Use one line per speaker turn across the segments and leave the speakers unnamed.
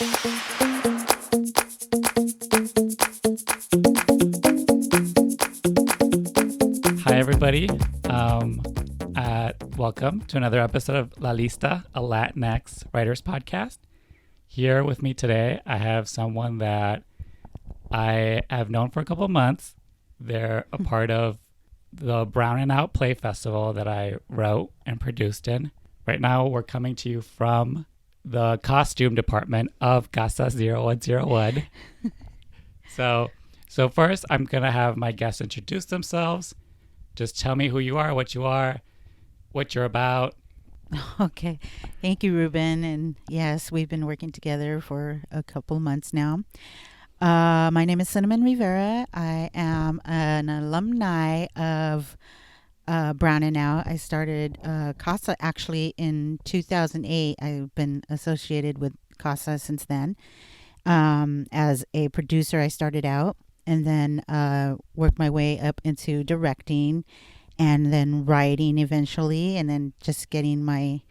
Hi, everybody. Welcome to another episode of La Lista, a LatinX writers podcast. Here with me today, I have someone that I have known for a couple of months. They're a part of the Brown and Out Play Festival that I wrote and produced in. Right now, we're coming to you from the costume department of Casa 0101. So first, I'm going to have my guests introduce themselves. Just tell me who you are, what you're about.
Okay. Thank you, Ruben. And yes, we've been working together for a couple months now. My name is Cinnamon Rivera. I am an alumni of Brown and Out. I started Casa actually in 2008. I've been associated with Casa since then. As a producer, I started out and then worked my way up into directing and then writing eventually, and then just getting my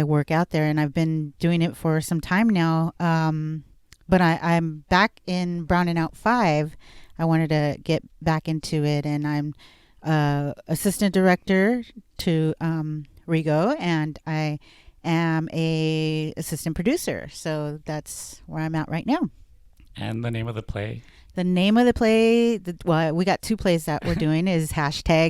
work out there. And I've been doing it for some time now. But I'm back in Brown and Out 5. I wanted to get back into it, and I'm assistant director to Rigo, and I am a assistant producer. So that's where I'm at right now.
And the name of the play?
The name of the play, we got two plays that we're doing, is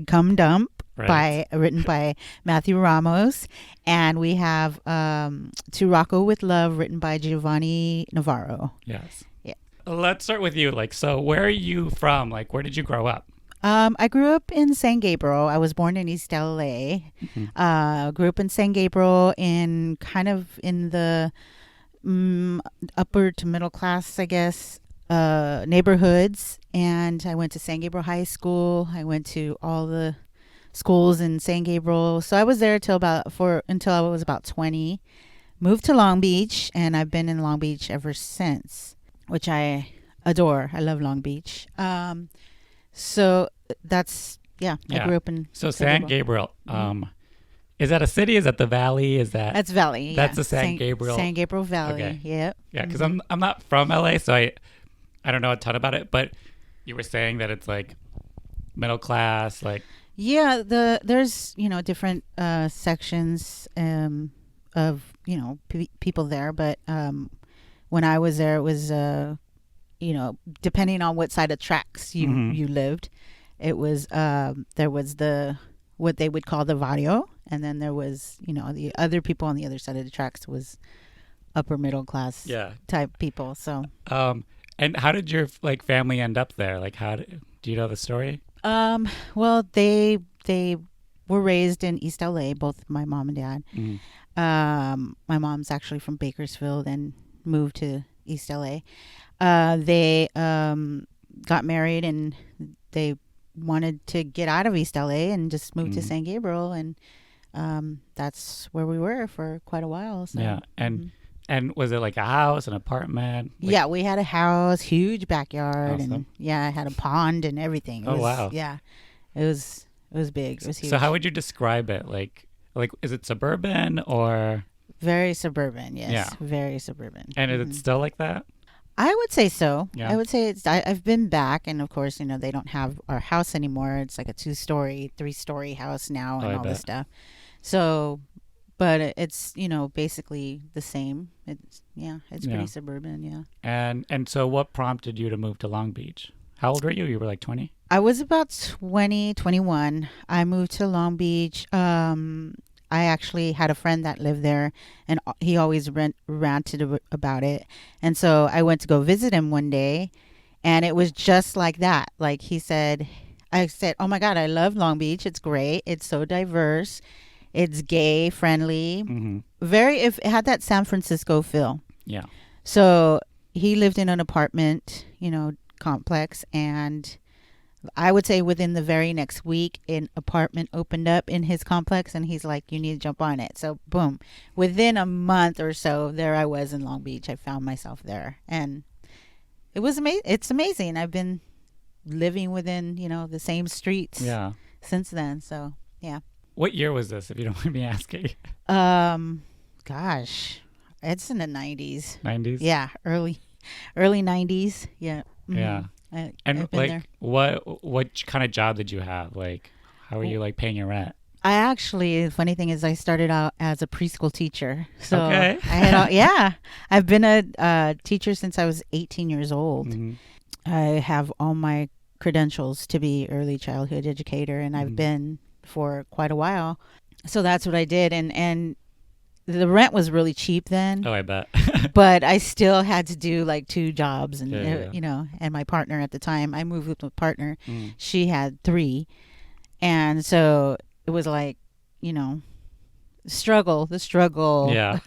#Come Dump,
right.
written by Matthew Ramos. And we have To Rocco with Love, written by Giovanni Navarro.
Yes.
Yeah.
Let's start with you. So where are you from? Where did you grow up?
I grew up in San Gabriel. I was born in East LA. Mm-hmm. Grew up in San Gabriel in the upper to middle class, I guess, neighborhoods. And I went to San Gabriel High School. I went to all the schools in San Gabriel. So I was there until I was about 20. Moved to Long Beach, and I've been in Long Beach ever since, which I adore. I love Long Beach. So that's, I grew up in
San Gabriel. Is that a city? Is that the valley?
That's Valley? Yeah.
That's the San Gabriel.
San Gabriel Valley.
Okay.
Yep.
Yeah, because I'm not from LA, so I don't know a ton about it. But you were saying that it's middle class,
Yeah, there's different sections of people there, but when I was there, it was depending on what side of tracks you lived, it was there was what they would call the barrio, and then there was the other people on the other side of the tracks was upper middle class type people. So
and how did your family end up there? Do you know the story?
Well, they were raised in East LA, both my mom and dad. My mom's actually from Bakersfield and moved to East LA. They got married, and they wanted to get out of East LA and just move to San Gabriel, and that's where we were for quite a while. So.
Yeah, and was it a house, an apartment?
Yeah, we had a house, huge backyard,
awesome.
And I had a pond and everything.
Wow.
Yeah, it was big. It was huge.
So how would you describe it? Is it suburban or?
Very suburban, yes.
Yeah.
Very suburban.
And is it still like that?
I would say so.
Yeah.
I would say I've been back, and of course, they don't have our house anymore. It's like a 2-story, 3-story house now, and all this stuff. So, but it's basically the same. It's pretty suburban. Yeah.
And so, what prompted you to move to Long Beach? How old were you? You were 20?
I was about 20, 21. I moved to Long Beach. I actually had a friend that lived there, and he always ranted about it. And so I went to go visit him one day, and it was just like that. I said, oh my God, I love Long Beach. It's great. It's so diverse. It's gay friendly. Mm-hmm. It had that San Francisco feel.
Yeah.
So he lived in an apartment, complex, and I would say within the very next week, an apartment opened up in his complex, and he's like, you need to jump on it. So boom, within a month or so, there I was in Long Beach. I found myself there, and it was amazing. It's amazing. I've been living within, the same streets since then. So yeah.
What year was this, if you don't mind me asking?
Gosh, it's in the 90s.
90s?
Yeah, early 90s. Yeah.
Yeah.
I've
And
been
like,
there.
what kind of job did you have? Like, how were you like paying your rent?
I actually, the funny thing is, I started out as a preschool teacher. So
Okay.
I had, yeah, I've been a teacher since I was 18 years old.
Mm-hmm.
I have all my credentials to be early childhood educator, and I've been for quite a while. So that's what I did, and the rent was really cheap then.
Oh, I bet.
But I still had to do like 2 jobs, and
Yeah.
you know, and my partner at the time, I moved with my partner.
Mm.
She had 3, and so it was like, you know, the struggle.
Yeah.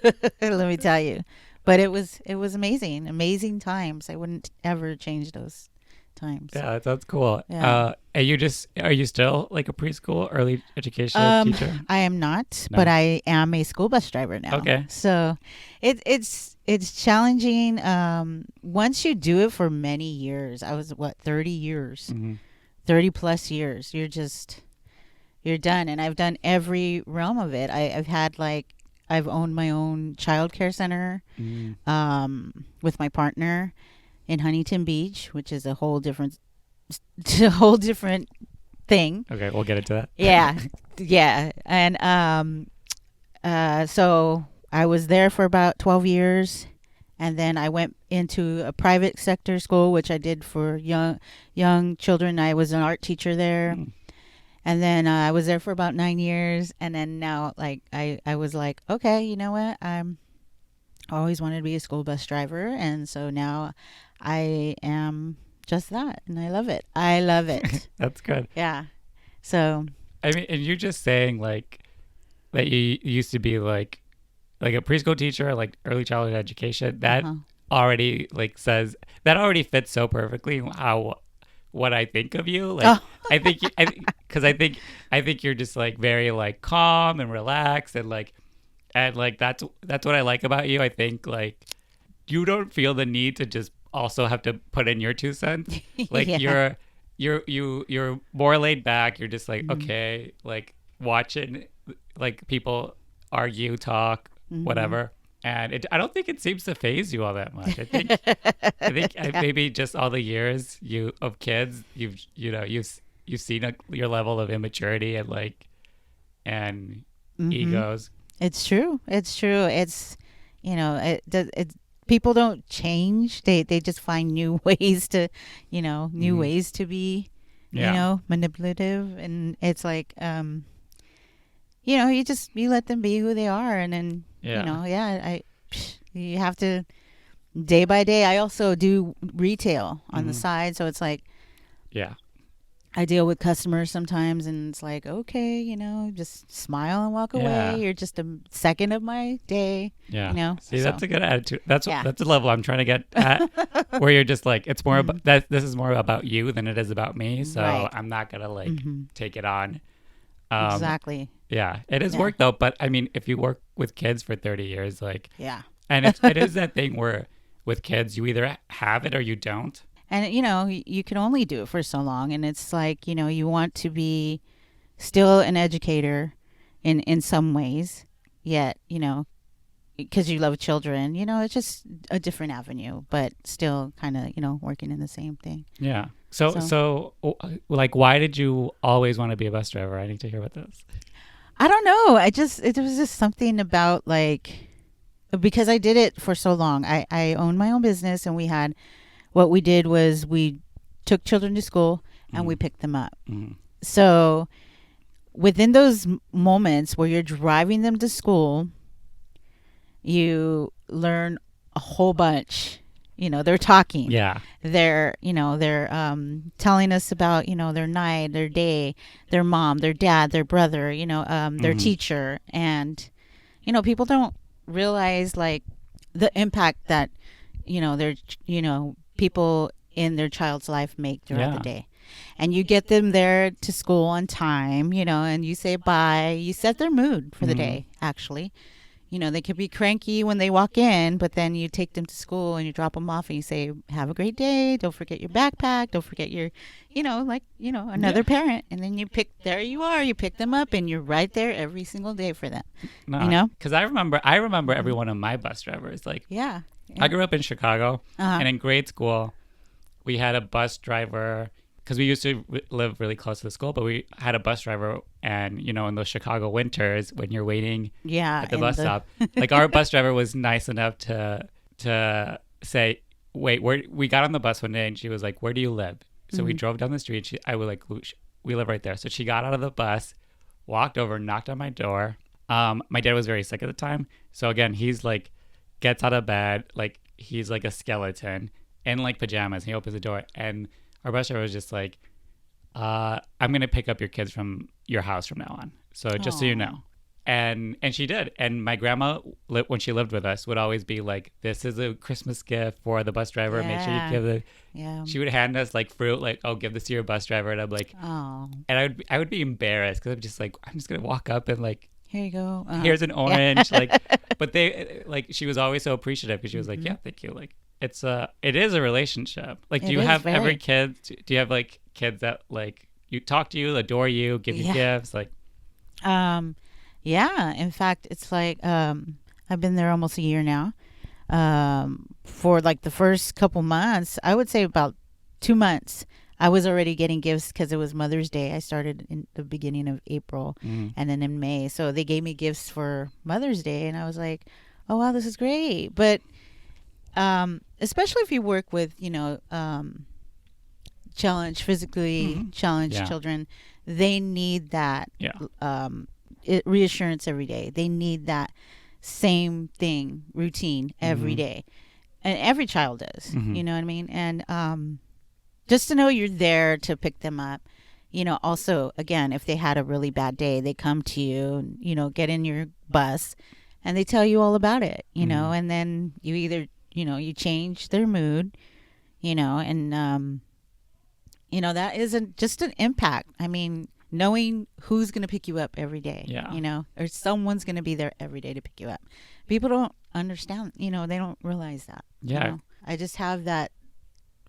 Let me tell you. But it was amazing times. I wouldn't ever change those times.
Yeah, that's cool.
Yeah.
Are you still like a preschool early education teacher?
I am not,
No.
but I am a school bus driver now.
Okay.
So it's challenging. Once you do it for many years, I was 30 years,
Mm-hmm.
30 plus years. You're done, and I've done every realm of it. I've owned my own child care center with my partner in Huntington Beach, which is a whole different thing.
Okay, we'll get into that.
Yeah, yeah, and so I was there for about 12 years, and then I went into a private sector school, which I did for young children. I was an art teacher there.
Mm.
And then I was there for about 9 years, and then now, like, I was like, okay, you know what? I always wanted to be a school bus driver, and so now I am just that, and I love it. I love it.
That's good.
Yeah. So.
I mean, and you're just saying like that you used to be like a preschool teacher, like early childhood education. That already like says that already fits so perfectly how what I think of you. Like I think I think you're just like very like calm and relaxed and like that's what I like about you. I think like you don't feel the need to just also have to put in your 2 cents. Like
Yeah.
you're more laid back. You're just like okay, like watching like people argue, talk, whatever. And I don't think it seems to phase you all that much. I think maybe just all the years of kids, you've seen your level of immaturity and like and egos.
It's true. It's true. It's, you know, it people don't change. They just find new ways to, new ways to be, manipulative. And it's like, you let them be who they are. And then, you have to day by day. I also do retail on the side. So it's like,
yeah,
I deal with customers sometimes, and it's like, okay, just smile and walk away. You're just a second of my day.
Yeah. See,
so.
That's a good attitude. That's the level I'm trying to get at, where you're just like, it's more about that. This is more about you than it is about me. So
Right.
I'm not gonna like take it on.
Exactly.
Yeah, it is work though. But I mean, if you work with kids for 30 years, like,
Yeah.
and it is that thing where with kids, you either have it or you don't.
And, you can only do it for so long. And it's like, you want to be still an educator in some ways, yet, because you love children, it's just a different avenue, but still kind of, working in the same thing.
Yeah. So, like, why did you always want to be a bus driver? I need to hear about this.
I don't know. It was just something about like, because I did it for so long. I owned my own business, and what we did was we took children to school and we picked them up. So within those moments where you're driving them to school, you learn a whole bunch. They're talking.
Yeah.
They're telling us about, their night, their day, their mom, their dad, their brother, their teacher. And, people don't realize like the impact that, their, people in their child's life make throughout the day. And you get them there to school on time, and you say bye. You set their mood for the day, actually. they could be cranky when they walk in, but then you take them to school and you drop them off and you say, have a great day. Don't forget your backpack. Don't forget your, another parent. And then there you are. You pick them up and you're right there every single day for them.
No, because I remember every one of my bus drivers. Like,
yeah.
I grew up in Chicago, and in grade school, we had a bus driver. Because we used to live really close to the school, but we had a bus driver, and in those Chicago winters when you're waiting at the bus stop, like our bus driver was nice enough to say, "Wait, we got on the bus one day, and she was like, 'Where do you live?' So we drove down the street. I was like, 'We live right there.' So she got out of the bus, walked over, knocked on my door. My dad was very sick at the time, so again, he's like, gets out of bed, like he's like a skeleton in like pajamas. He opens the door and our bus driver was just like, I'm going to pick up your kids from your house from now on. So just so you know. And she did. And my grandma, when she lived with us, would always be like, this is a Christmas gift for the bus driver. Yeah. Make sure you give it. Yeah. She would hand us like fruit, like, oh, give this to your bus driver. And I'm like, oh. And I would be embarrassed because I'm just like, I'm just going to walk up and like,
here you go.
Here's an orange. Yeah. But she was always so appreciative because she was like, yeah, thank you. Like, it is a relationship. Like, do you have every kid? Do you have like kids that like you talk to you, adore you, give you gifts? Like,
yeah. In fact, it's like I've been there almost a year now. For like the first couple months, I would say about 2 months, I was already getting gifts because it was Mother's Day. I started in the beginning of April and then in May. So they gave me gifts for Mother's Day, and I was like, oh wow, this is great. But especially if you work with, physically challenged children, they need that reassurance every day. They need that same thing, routine every day. And every child does, you know what I mean? And just to know you're there to pick them up. Also, again, if they had a really bad day, they come to you, get in your bus and they tell you all about it, and then you either you change their mood, and, that isn't just an impact. I mean, knowing who's going to pick you up every day, or someone's going to be there every day to pick you up. People don't understand, they don't realize that.
Yeah.
I just have that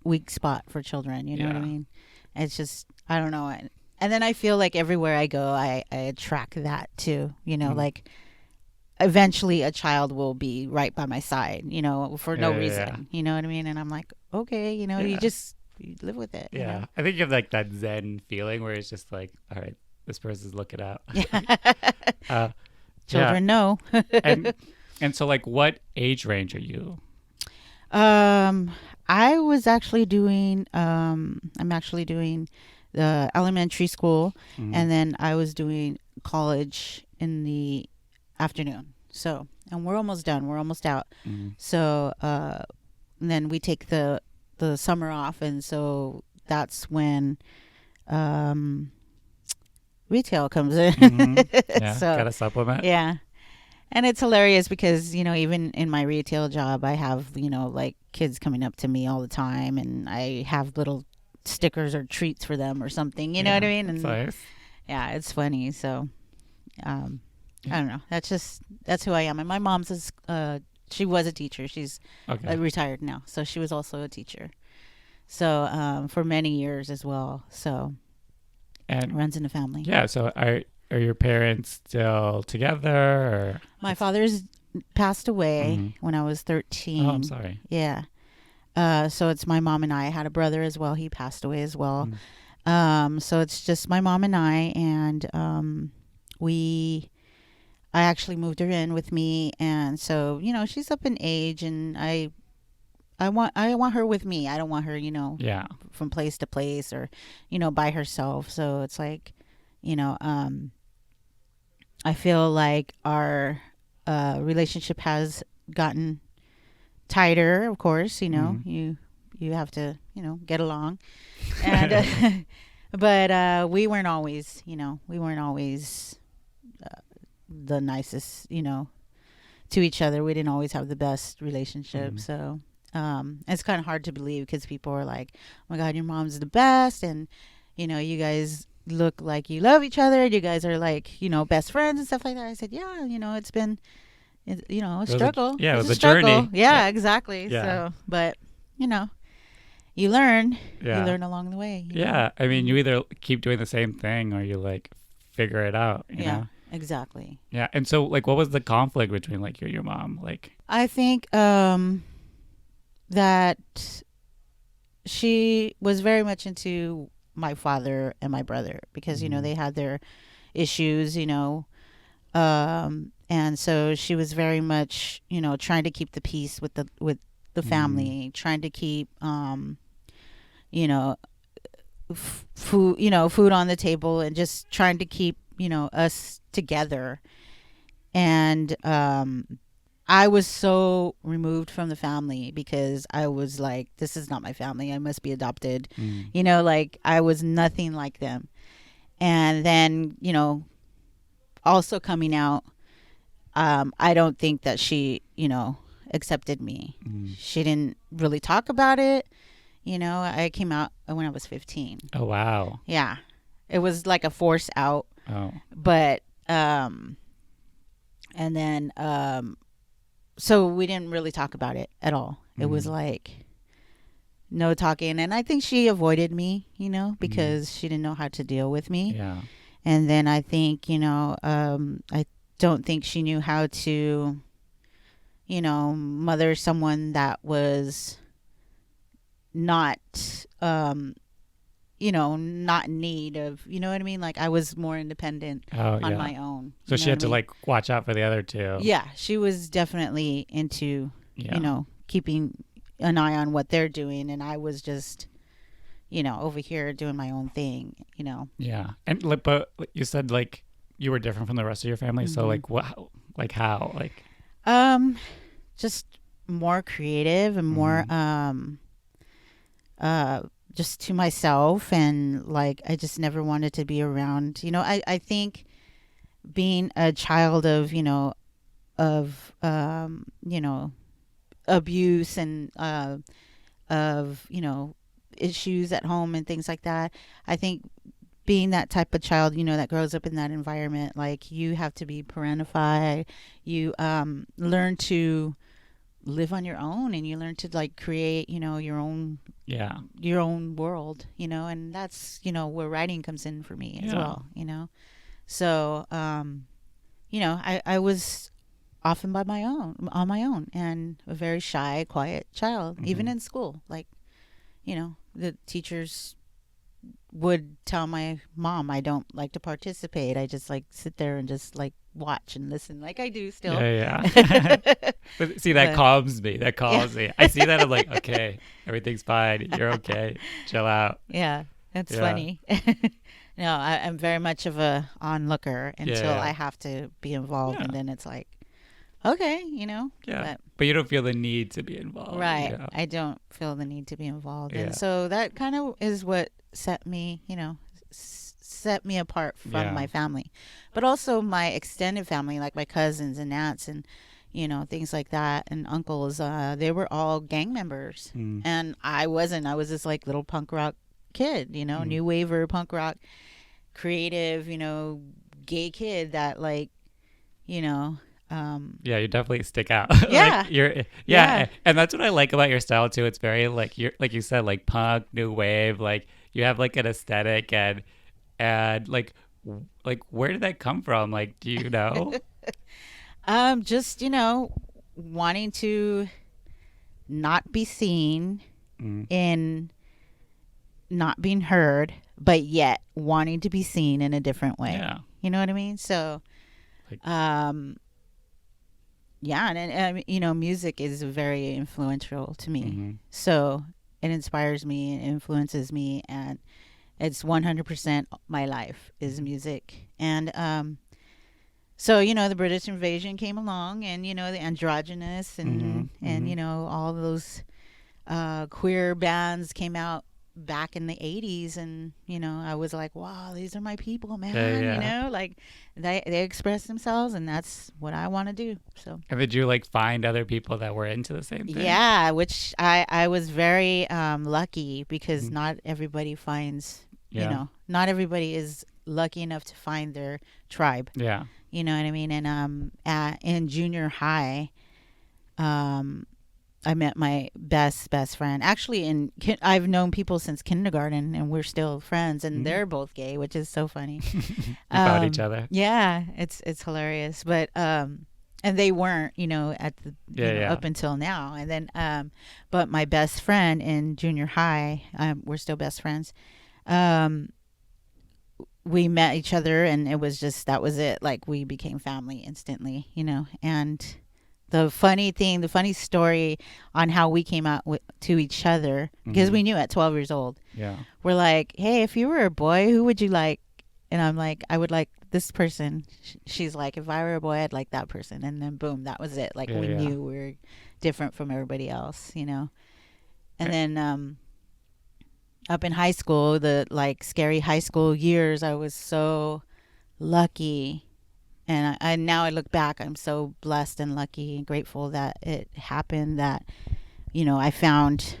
weak spot for children, you know what I mean? It's just, I don't know. And then I feel like everywhere I go, I attract that too, like, eventually a child will be right by my side, for no reason. You know what I mean? And I'm like, okay, you live with it.
Yeah. I think you have like that Zen feeling where it's just like, all right, this person's looking out.
Children know.
and so like what age range are you?
I was actually doing, I'm actually doing the elementary school and then I was doing college in the afternoon. So, and we're almost done. We're almost out. So, and then we take the summer off. And so that's when, retail comes in.
Yeah. So, gotta supplement.
Yeah. And it's hilarious because, even in my retail job, I have, like kids coming up to me all the time and I have little stickers or treats for them or something, you know what I mean? And
nice.
Yeah, it's funny. So, I don't know. That's who I am. And my mom's she was a teacher. She's retired now. So she was also a teacher. So, for many years as well. So, and runs in the family.
Yeah. So are your parents still together? Or
my father's passed away when I was 13.
Oh, I'm sorry.
Yeah. So it's my mom and I. I had a brother as well. He passed away as well. So it's just my mom and I, and I actually moved her in with me, and so she's up in age, and I want her with me. I don't want her from place to place or by herself. So it's like I feel like our relationship has gotten tighter. Of course, you have to get along, and but we weren't always the nicest to each other. We didn't always have the best relationship. So it's kind of hard to believe because people are like, oh my God, your mom's the best, and you guys look like you love each other, you guys are like best friends and stuff like that. I said, yeah, a
It was
struggle.
it
It's
was
a
a
struggle.
journey.
Yeah, exactly.
Yeah.
So, but you know, you learn. You
Yeah.
learn along the way.
Yeah. I mean, you
Mhm.
either keep doing the same thing or you like figure it out,
Yeah, exactly.
Yeah. And so like what was the conflict between like you and your mom? Like
I think that she was very much into my father and my brother because
Mhm.
they had their issues, and so she was very much trying to keep the peace with the
Mhm.
family, trying to keep you know food on the table, and just trying to keep us together. And I was so removed from the family because I was like, this is not my family, I must be adopted.
Mm.
Like I was nothing like them. And then also coming out, I don't think that she accepted me.
Mm.
She didn't really talk about it. I came out when I was 15.
Oh wow.
Yeah, it was like a force out.
Oh.
But and then so we didn't really talk about it at all. It was
Mhm.
like no talking, and I think she avoided me,
Mhm.
because she didn't know how to deal with me.
Yeah.
And then I think I don't think she knew how to mother someone that was not not in need of, what I mean? Like I was more independent
Oh
on
yeah.
my own.
So
You
she
know
had
what I
to
mean?
like watch out for the other two.
Yeah, she was definitely into,
Yeah.
keeping an eye on what they're doing, and I was just, over here doing my own thing.
Yeah. And like but like, you said like you were different from the rest of your family. So
hmm
like what like how? Like
Um, just more creative and more
mhm.
uh just to myself, and like I just never wanted to be around. I think being a child of abuse and of issues at home and things like that. I think being that type of child, that grows up in that environment, like you have to be parentified. You learn to live on your own, and you learn to like create
Yeah.
your own world, and that's where writing comes in for me as
Yeah.
well. So I was often on my own, and a very shy, quiet child, even
Mhm.
in school. Like the teachers would tell my mom I don't like to participate. I just like sit there and just like watch and listen, like I do still.
Yeah, yeah. But see, that
But
calms me. That
yeah.
calms me. I see that. I'm like, okay, everything's fine. You're okay. Chill out.
Yeah, that's
Yeah.
funny. No, I'm very much of a onlooker
Yeah.
until I
Yeah.
have to be involved,
Yeah.
and then it's like, okay,
Yeah.
but
But you don't feel the need to be involved.
right, I don't feel the need to be involved, and
Yeah.
so that kind of is what set me apart from
Yeah.
my family, but also my extended family, like my cousins and aunts and things like that, and uncles. They were all gang members,
Mm.
and I wasn't. I was this like little punk rock kid,
Mm.
new waver punk rock, creative, gay kid that like, you know, um,
Yeah, you definitely stick out. Like
yeah,
you're
yeah,
and that's what I like about your style too. It's very like you're like you said, like punk, new wave, like you have like an aesthetic and like where did that come from? Like, do you know?
just wanting to not be seen
Mm.
in not being heard, but yet wanting to be seen in a different way.
Yeah.
You know what I mean? So,
Like
um, yeah, and music is very influential to me.
mhm.
So it inspires me, it influences me, and it's 100% my life is music. And so the British invasion came along, and the androgynous and
Mhm. Mhm.
all those queer bands came out back in the 80s, and I was like, wow, these are my people,
Yeah,
man.
yeah.
Like they express themselves, and that's what I want to do. So
And did you like find other people that were into the same thing?
yeah, which I was very lucky, because
Mhm.
not everybody finds,
Yeah.
not everybody is lucky enough to find their tribe.
Yeah.
You know what I mean? And in junior high, um, I met my best friend. Actually, I've known people since kindergarten, and we're still friends. And
Mm.
they're both gay, which is so funny.
You found each other.
Yeah, it's hilarious. But and they weren't, at the
Yeah, yeah.
up until now. And then but my best friend in junior high, we're still best friends. Um, we met each other, and it was just that was it. Like we became family instantly, and the funny story on how we came out to each other, because we knew at 12 years old.
Yeah.
We're like, hey, if you were a boy, who would you like? And I'm like, I would like this person. She's like, if I were a boy, I'd like that person. And then boom, that was it. Like we knew we were different from everybody else, And then up in high school, the like scary high school years, I was so lucky. And I now I look back, I'm so blessed and lucky and grateful that it happened, that, I found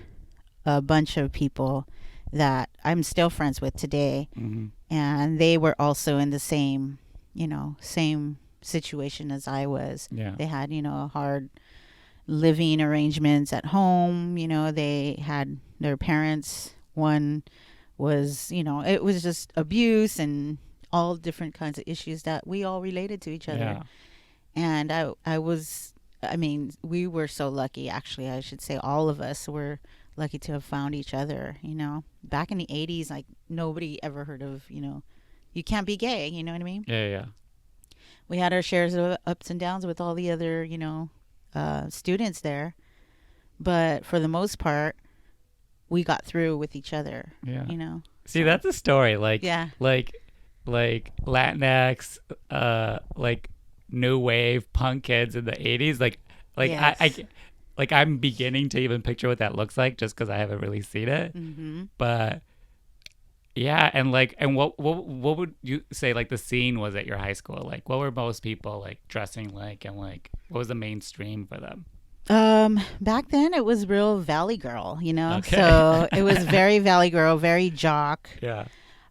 a bunch of people that I'm still friends with today.
Mm-hmm.
And they were also in the same, same situation as I was.
Yeah.
They had, hard living arrangements at home. They had their parents. One was, it was just abuse and all different kinds of issues that we all related to each other.
Yeah.
And we were so lucky, actually. I should say all of us were lucky to have found each other. Back in the 80s, like nobody ever heard of, you can't be gay, you know what I mean?
Yeah, yeah.
We had our shares of ups and downs with all the other, students there. But for the most part, we got through with each other.
Yeah. See,
So,
that's a story. Like,
yeah.
like Latinx, like new wave punk kids in the 80s. Like
Yes.
I'm beginning to even picture what that looks like, just because I haven't really seen it.
Mm-hmm.
But yeah, and what would you say like the scene was at your high school? Like, what were most people like dressing like, and like what was the mainstream for them?
Back then it was real Valley Girl,
Okay.
So it was very Valley Girl, very jock.
Yeah.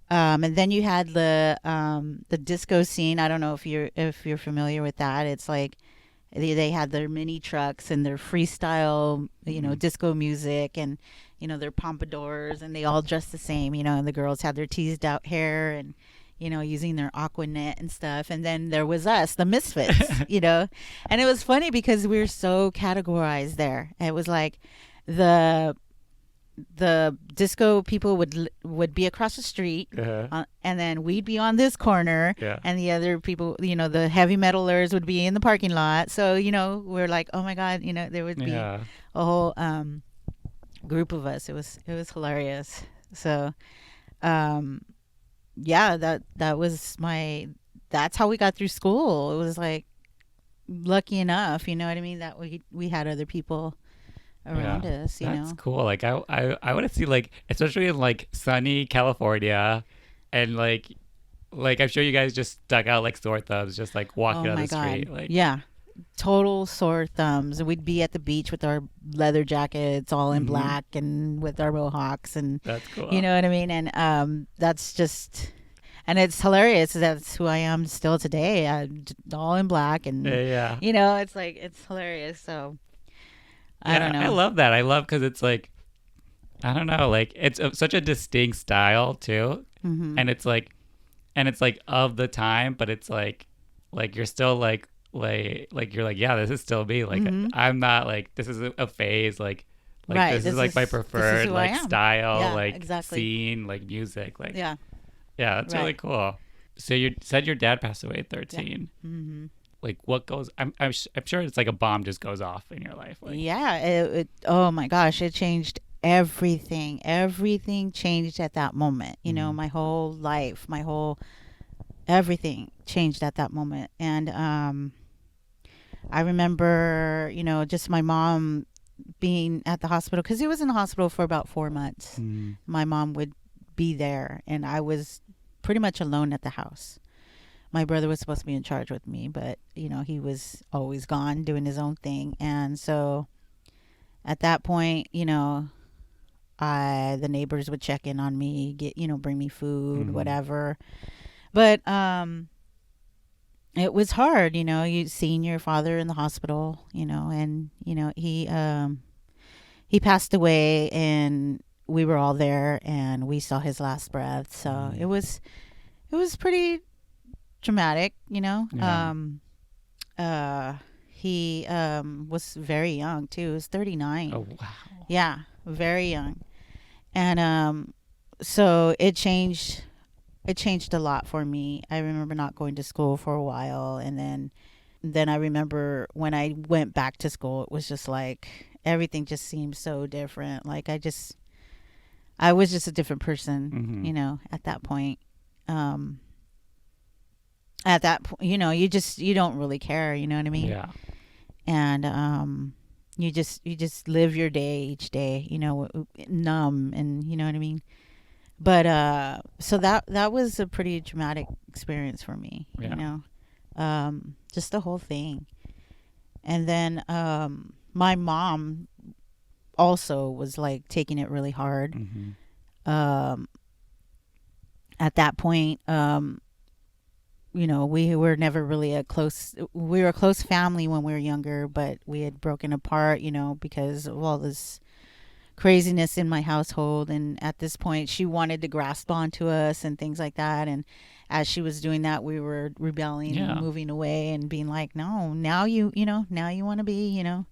And then you had the disco scene. I don't know if you're familiar with that. It's like they had their mini trucks and their freestyle, disco music, and their pompadours, and they all dressed the same. And the girls had their teased out hair and using their aqua net and stuff. And then there was us, the misfits, and it was funny because we were so categorized there. It was like the disco people would be across the street, and then we'd be on this corner, and the other people, the heavy metalers would be in the parking lot. So we're like, oh my god, there would be a whole group of us. It was hilarious. So yeah, that was that's how we got through school. It was like lucky enough, you know what I mean, that we had other people around us.
That's cool. Like I want to see, like, especially in like sunny California, and like I'm sure you guys just stuck out like sore thumbs, just like walking down the street. Like,
yeah, total sore thumbs. We'd be at the beach with our leather jackets all in black and with our mohawks, and
that's cool.
You know what I mean? And that's just, and it's hilarious. That's who I am still today. I'm all in black, and it's like, it's hilarious. So I don't know.
I love that. I love, because it's like, I don't know, like it's such a distinct style too, and it's like of the time, but it's like you're still like you're like, yeah, this is still me. Like I'm not like, this is a phase. Like
right.
This is like my preferred like style, like
exactly.
scene, like music, like
yeah,
that's really cool. So you said your dad passed away at 13.
Mm-hmm.
Like, what goes? I'm sure it's like a bomb just goes off in your life. Like,
it oh my gosh, it changed everything. Everything changed at that moment. My whole life, everything changed at that moment. And I remember, just my mom being at the hospital, because he was in the hospital for about 4 months. My mom would be there, and I was pretty much alone at the house. My brother was supposed to be in charge with me, but he was always gone doing his own thing. And so at that point, the neighbors would check in on me, bring me food, whatever. But it was hard, you seeing your father in the hospital, and he passed away, and we were all there, and we saw his last breath. So it was pretty traumatic,
Yeah.
He was very young too. He was 39.
Oh wow.
Yeah, very young. And so it changed a lot for me. I remember not going to school for a while, and then I remember when I went back to school, it was just like everything just seemed so different. Like I was just a different person,
Mm-hmm.
at that point. Um at that point, you don't really care, you know what I mean?
Yeah.
And you just live your day each day, numb, and you know what I mean? But so that was a pretty traumatic experience for me,
Yeah.
just the whole thing. And then my mom also was like taking it really hard.
Mm-hmm.
um at that point, we were never really we were a close family when we were younger, but we had broken apart, because of all this craziness in my household. And at this point, she wanted to grasp onto us and things like that. And as she was doing that, we were rebelling and
Yeah.
moving away and being like, no, now now you want to be,
Yeah.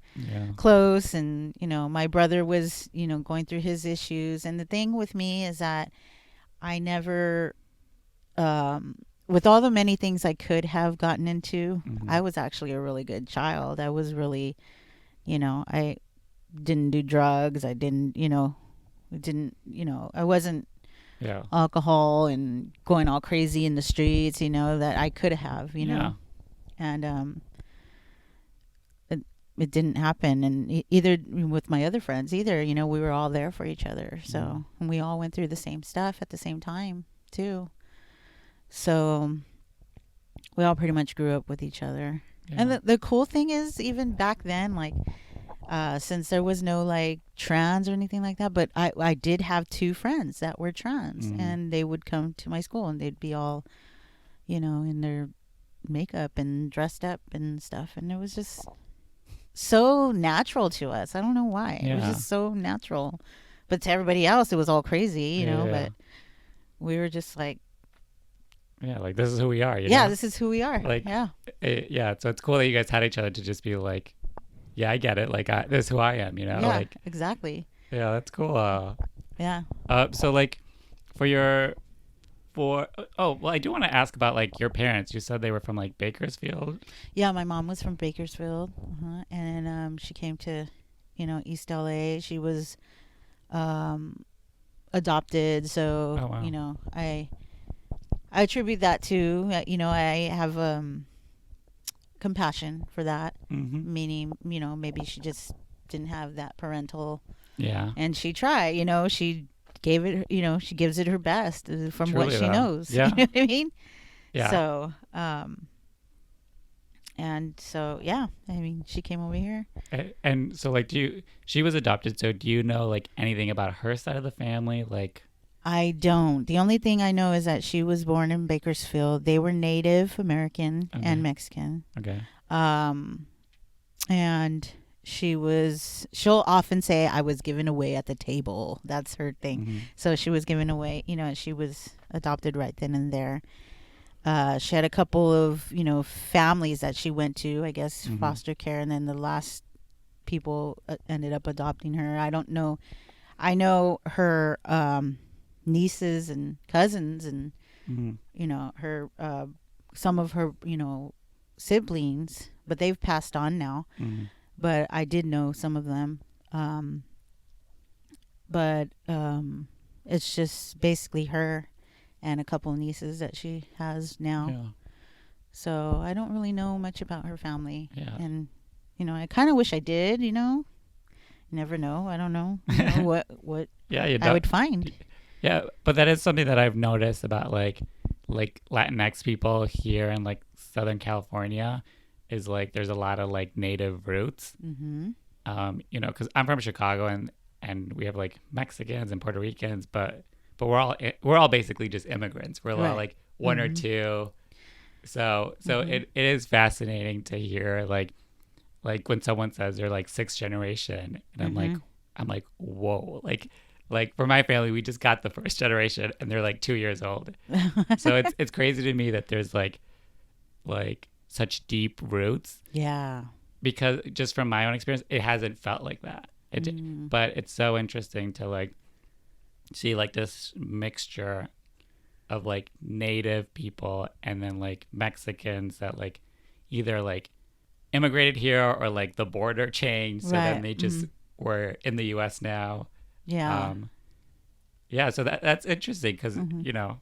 close. And, my brother was, going through his issues. And the thing with me is that I never, with all the many things I could have gotten into,
Mm-hmm.
I was actually a really good child. I was really, I didn't do drugs. I I wasn't
Yeah.
alcohol and going all crazy in the streets, that I could have,
Yeah.
and it didn't happen. And either with my other friends either, we were all there for each other. So,
Mhm.
and we all went through the same stuff at the same time too. So we all pretty much grew up with each other.
Yeah.
And the cool thing is, even back then, like, since there was no like trans or anything like that, but I did have two friends that were trans,
Mhm.
and they would come to my school, and they'd be all, in their makeup and dressed up and stuff. And it was just so natural to us. I don't know why. It was
Yeah.
just so natural. But to everybody else, it was all crazy,
Yeah.
but we were just like,
Yeah. Like this is who we are. You
yeah,
know?
this is who we are.
Like,
Yeah.
Yeah. So it's cool that you guys had each other to just be like, yeah, I get it. Like, this is who I am. You know.
Yeah,
Like,
exactly.
yeah, that's cool.
Yeah.
So like, for your, for oh well, I do want to ask about like your parents. You said they were from like Bakersfield.
Yeah, my mom was from Bakersfield, and she came to, East LA. She was adopted, so
Oh wow.
I attribute that to, I have compassion for that,
Mm-hmm.
meaning, maybe she just didn't have that parental,
Yeah.
and she tried, she gave it, she gives it her best, from what
Truly
she
though.
knows.
Yeah.
You know what I mean?
Yeah.
So, and so, yeah, I mean, she came over here.
And so like, she was adopted. So do you know like anything about her side of the family? Like,
I don't. The only thing I know is that she was born in Bakersfield. They were Native American
Okay.
and Mexican.
okay.
And she'll often say, I was given away at the table. That's her thing.
Mm-hmm.
So she was given away, she was adopted right then and there. She had a couple of, families that she went to, I guess,
Mhm.
foster care. And then the last people ended up adopting her. I don't know. I know her nieces and cousins, and,
Mm-hmm.
her, some of her, siblings, but they've passed on now.
Mm-hmm.
But I did know some of them. But it's just basically her and a couple of nieces that she has now.
Yeah.
So I don't really know much about her family.
Yeah.
And, I kind of wish I did, You never know. I don't know, what
Yeah. You
I would find.
Yeah, but that is something that I've noticed about like Latinx people here in like Southern California, is like there's a lot of like native roots.
Mm-hmm.
Because I'm from Chicago, and we have like Mexicans and Puerto Ricans, but we're all basically just immigrants. We're all
Right.
like one or
Mhm.
two So it is fascinating to hear like when someone says they're like sixth generation, and I'm like, whoa, like for my family, we just got the first generation, and they're like 2 years old. So it's crazy to me that there's like such deep roots.
Yeah.
Because just from my own experience, it hasn't felt like that. But it's so interesting to like see like this mixture of like native people and then like Mexicans that like either like immigrated here or like the border changed, so then they just were in the U.S. now.
Yeah.
Yeah, so that's interesting because you know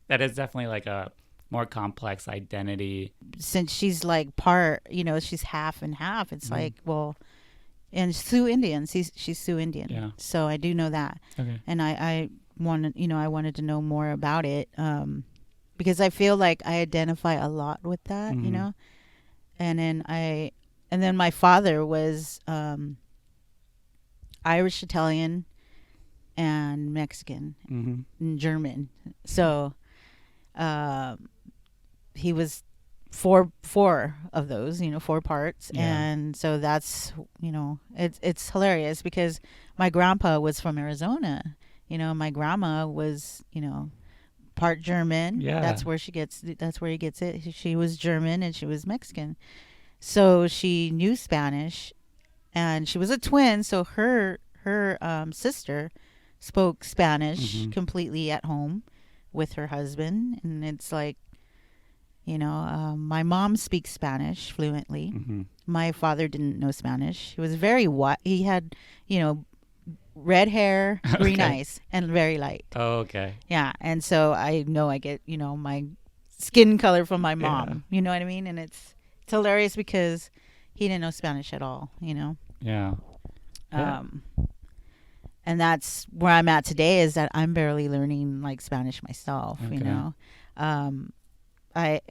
that is definitely like a more complex identity.
Since she's like part, she's half and half. It's like, well, and Sioux Indian. She's Sioux Indian.
Yeah.
So I do know that.
Okay.
And I wanted to know more about it, because I feel like I identify a lot with that, and then my father was Irish, Italian, and Mexican, and German. So he was four of those, 4 parts.
Yeah.
And so that's, it's hilarious because my grandpa was from Arizona. My grandma was, part German.
Yeah.
That's where he gets it. She was German and she was Mexican. So she knew Spanish, and she was a twin. So her sister spoke Spanish completely at home with her husband. And it's like, my mom speaks Spanish fluently. My father didn't know Spanish. He was very white. He had, red hair, green eyes, and very light.
Oh, okay.
Yeah. And so I know I get, my skin color from my mom. You know what I mean? And it's hilarious because he didn't know Spanish at all,
Yeah.
And that's where I'm at today, is that I'm barely learning like Spanish myself,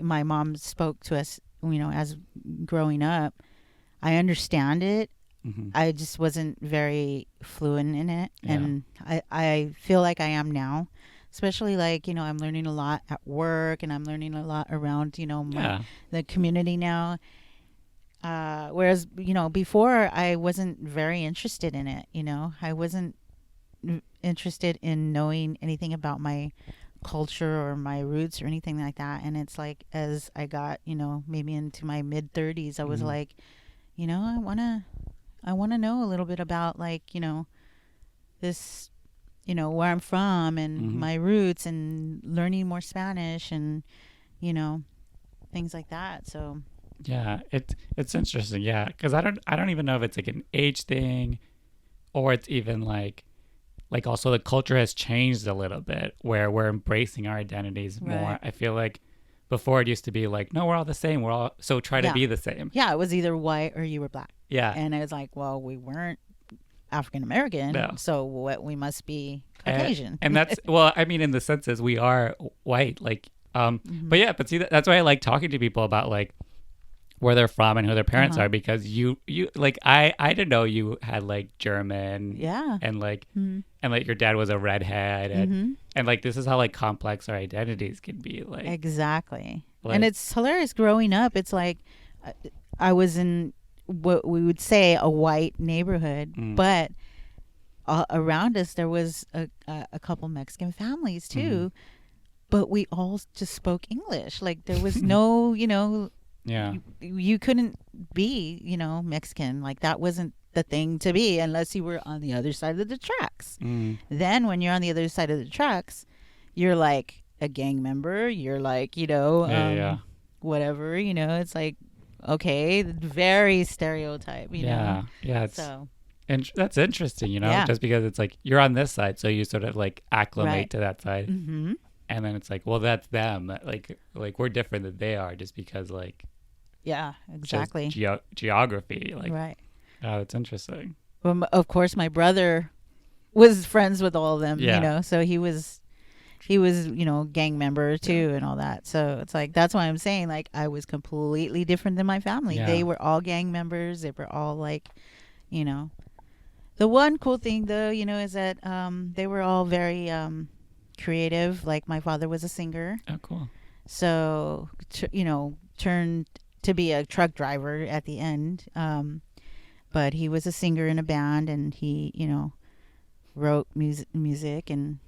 my mom spoke to us, as growing up. I understand it. I just wasn't very fluent in it.
Yeah.
And I feel like I am now, especially like, I'm learning a lot at work, and I'm learning a lot around, the community now. Whereas, before I wasn't very interested in it. I wasn't interested in knowing anything about my culture or my roots or anything like that. And it's like, as I got, maybe into my mid 30s, I was like, I want to know a little bit about like, this, where I'm from and my roots, and learning more Spanish and, things like that. So
yeah, it's interesting. Yeah. Cause I don't even know if it's like an age thing, or it's even like also the culture has changed a little bit where we're embracing our identities more. I feel like before it used to be like, no, we're all the same. We're all, so try to be the same.
Yeah. It was either white or you were black.
Yeah.
And I was like, well, we weren't African American.
No.
So what, we must be Caucasian.
And that's, well, I mean, in the senses we are white, like, but see, that's why I like talking to people about like where they're from and who their parents are, because you like, I didn't know you had like German, and like and like your dad was a redhead, and like this is how like complex our identities can be, like
exactly.
Like,
and it's hilarious growing up. It's like I was in what we would say a white neighborhood, but around us there was a couple Mexican families too, but we all just spoke English. Like there was no,
yeah,
you couldn't be, Mexican. Like that wasn't the thing to be unless you were on the other side of the tracks. Then when you're on the other side of the tracks, you're like a gang member. You're like, whatever, it's like, okay, very stereotype,
yeah, it's,
so.
And that's interesting, just because it's like you're on this side, so you sort of like acclimate to that side, and then it's like, well, that's them. Like we're different than they are, just because like,
yeah, exactly,
geography, like,
right.
Oh, it's interesting.
Well, of course, my brother was friends with all of them, so he was, gang member too, and all that. So it's like, that's why I'm saying like I was completely different than my family. They were all gang members. They were all like, the one cool thing though, is that they were all very creative. Like my father was a singer.
Oh, cool.
So, turned to be a truck driver at the end. But he was a singer in a band, and he, wrote music and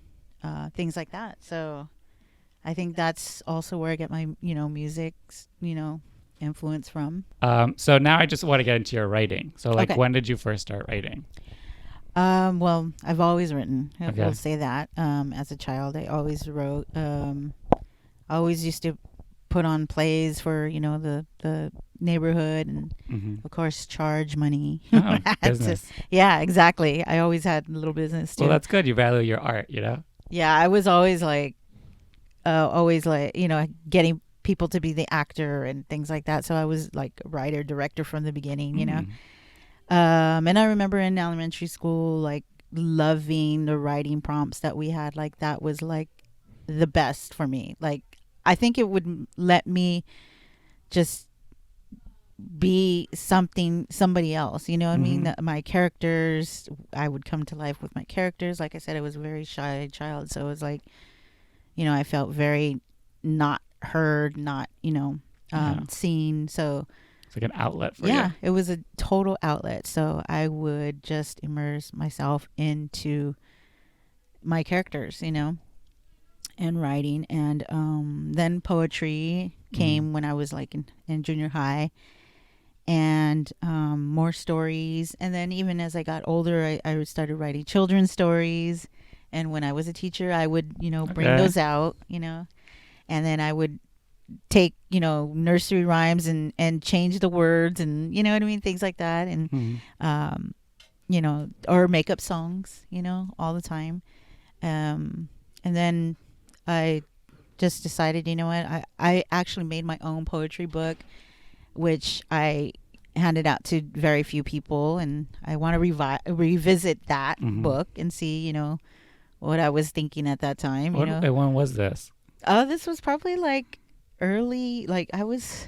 things like that. So I think that's also where I get my, music, influence from.
So now I just want to get into your writing. So like,
Okay.
when did you first start writing?
Well, I've always written. I
Okay.
will say that. As a child, I always wrote. I always used to put on plays for the neighborhood, and
Mm-hmm.
of course charge money.
Oh,
I had to-
business.
yeah, exactly. I always had a little business too.
Well, that's good. You value your art, you know?
Yeah, I was always like getting people to be the actor and things like that. So I was like a writer director from the beginning.
Mm.
And I remember in elementary school, like loving the writing prompts that we had. Like that was like the best for me. Like I think it would let me just be somebody else. You know what I mean?
Mhm.
That my characters, I would come to life with my characters. Like I said, I was a very shy child, so it was like, I felt very not heard, not
Yeah.
seen. So
It's like an outlet for
yeah,
you.
it was a total outlet. So I would just immerse myself into my characters, and writing. And then poetry came when I was like in junior high, and more stories. And then even as I got older, I started writing children's stories. And when I was a teacher, I would, bring
Okay.
those out, and then I would take, nursery rhymes and change the words, and you know what I mean? Things like that. And,
Mhm.
or make up songs, all the time. And then I just decided, you know what? I actually made my own poetry book, which I handed out to very few people. And I want to revisit that
Mhm.
book and see, what I was thinking at that time,
When was this?
Oh, this was probably like early, like I was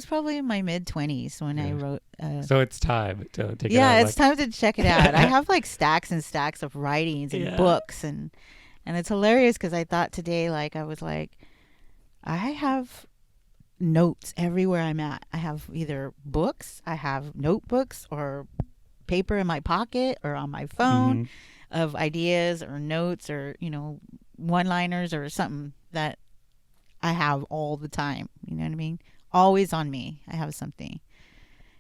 probably in my mid-20s when I
Yeah.
wrote.
So it's time to take it
Yeah,
out.
it's time to check it out. I have like stacks and stacks of writings and
Yeah.
books, and it's hilarious because I thought today, like I was like, I have notes everywhere I'm at. I have either books, I have notebooks, or paper in my pocket or on my phone
Mhm.
of ideas or notes or one-liners or something that I have all the time. You know what I mean? Always on me. I have something.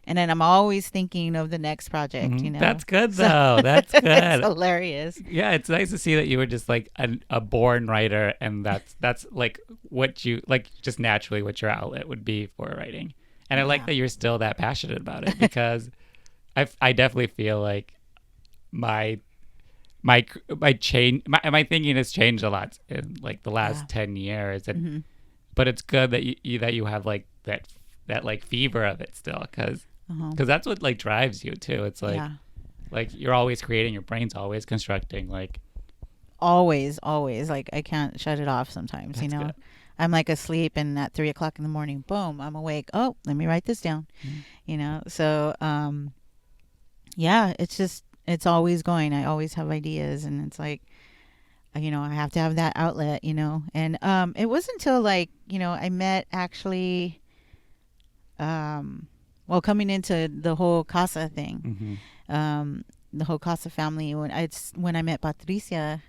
And then I'm always thinking of the next project,
Mhm. That's good
So
though. That's
it's
good.
hilarious.
Yeah, it's nice to see that you were just like a born writer, and that's like what you like, just naturally what your outlet would be for writing. And I like
Yeah.
that you're still that passionate about it, because I definitely feel like my my thinking has changed a lot in like the last
Yeah.
10 years, and
hmm
but it's good that you have like that like fever of it still, because
Uh-huh.
that's what like drives you too. It's
Yeah.
like you're always creating, your brain's always constructing. Like,
Always, always. Like I can't shut it off sometimes,
that's good.
I'm like asleep and at 3 o'clock in the morning, boom, I'm awake. Oh, let me write this down. So yeah, it's always going. I always have ideas, and it's like, I have to have that outlet, and it wasn't until like, I met actually, well, coming into the whole casa thing,
Hmm.
the whole casa family, when I met Patricia,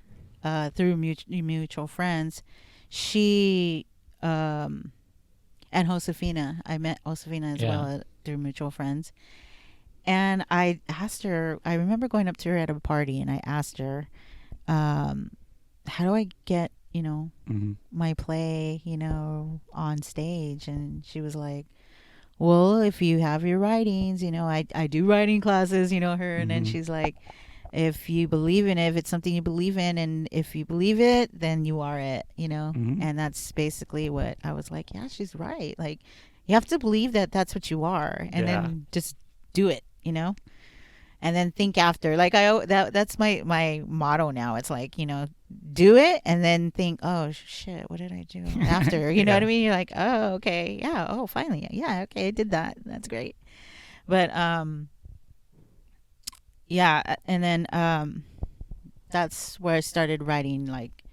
through mutual friends. She, and Josefina, I met Josefina as well,
Yeah.
through mutual friends. And I asked her, I remember going up to her at a party, and I asked her, how do I get,
Hmm.
my play, on stage? And she was like, well, if you have your writings, I do writing classes, her. And then
Hmm.
she's like, if you believe in it, if it's something you believe in, and if you believe it, then you are it.
Hmm.
And that's basically what I was like, yeah, she's right. Like, you have to believe that that's what you are, and
Yeah.
then just do it. And then think after. Like that's my motto now. It's like, do it and then think, oh shit, what did I do after? You know what I
Yeah.
mean? You're like, oh, okay, yeah, oh, finally, yeah, okay, I did that. That's great. But yeah, and then that's where I started writing, like,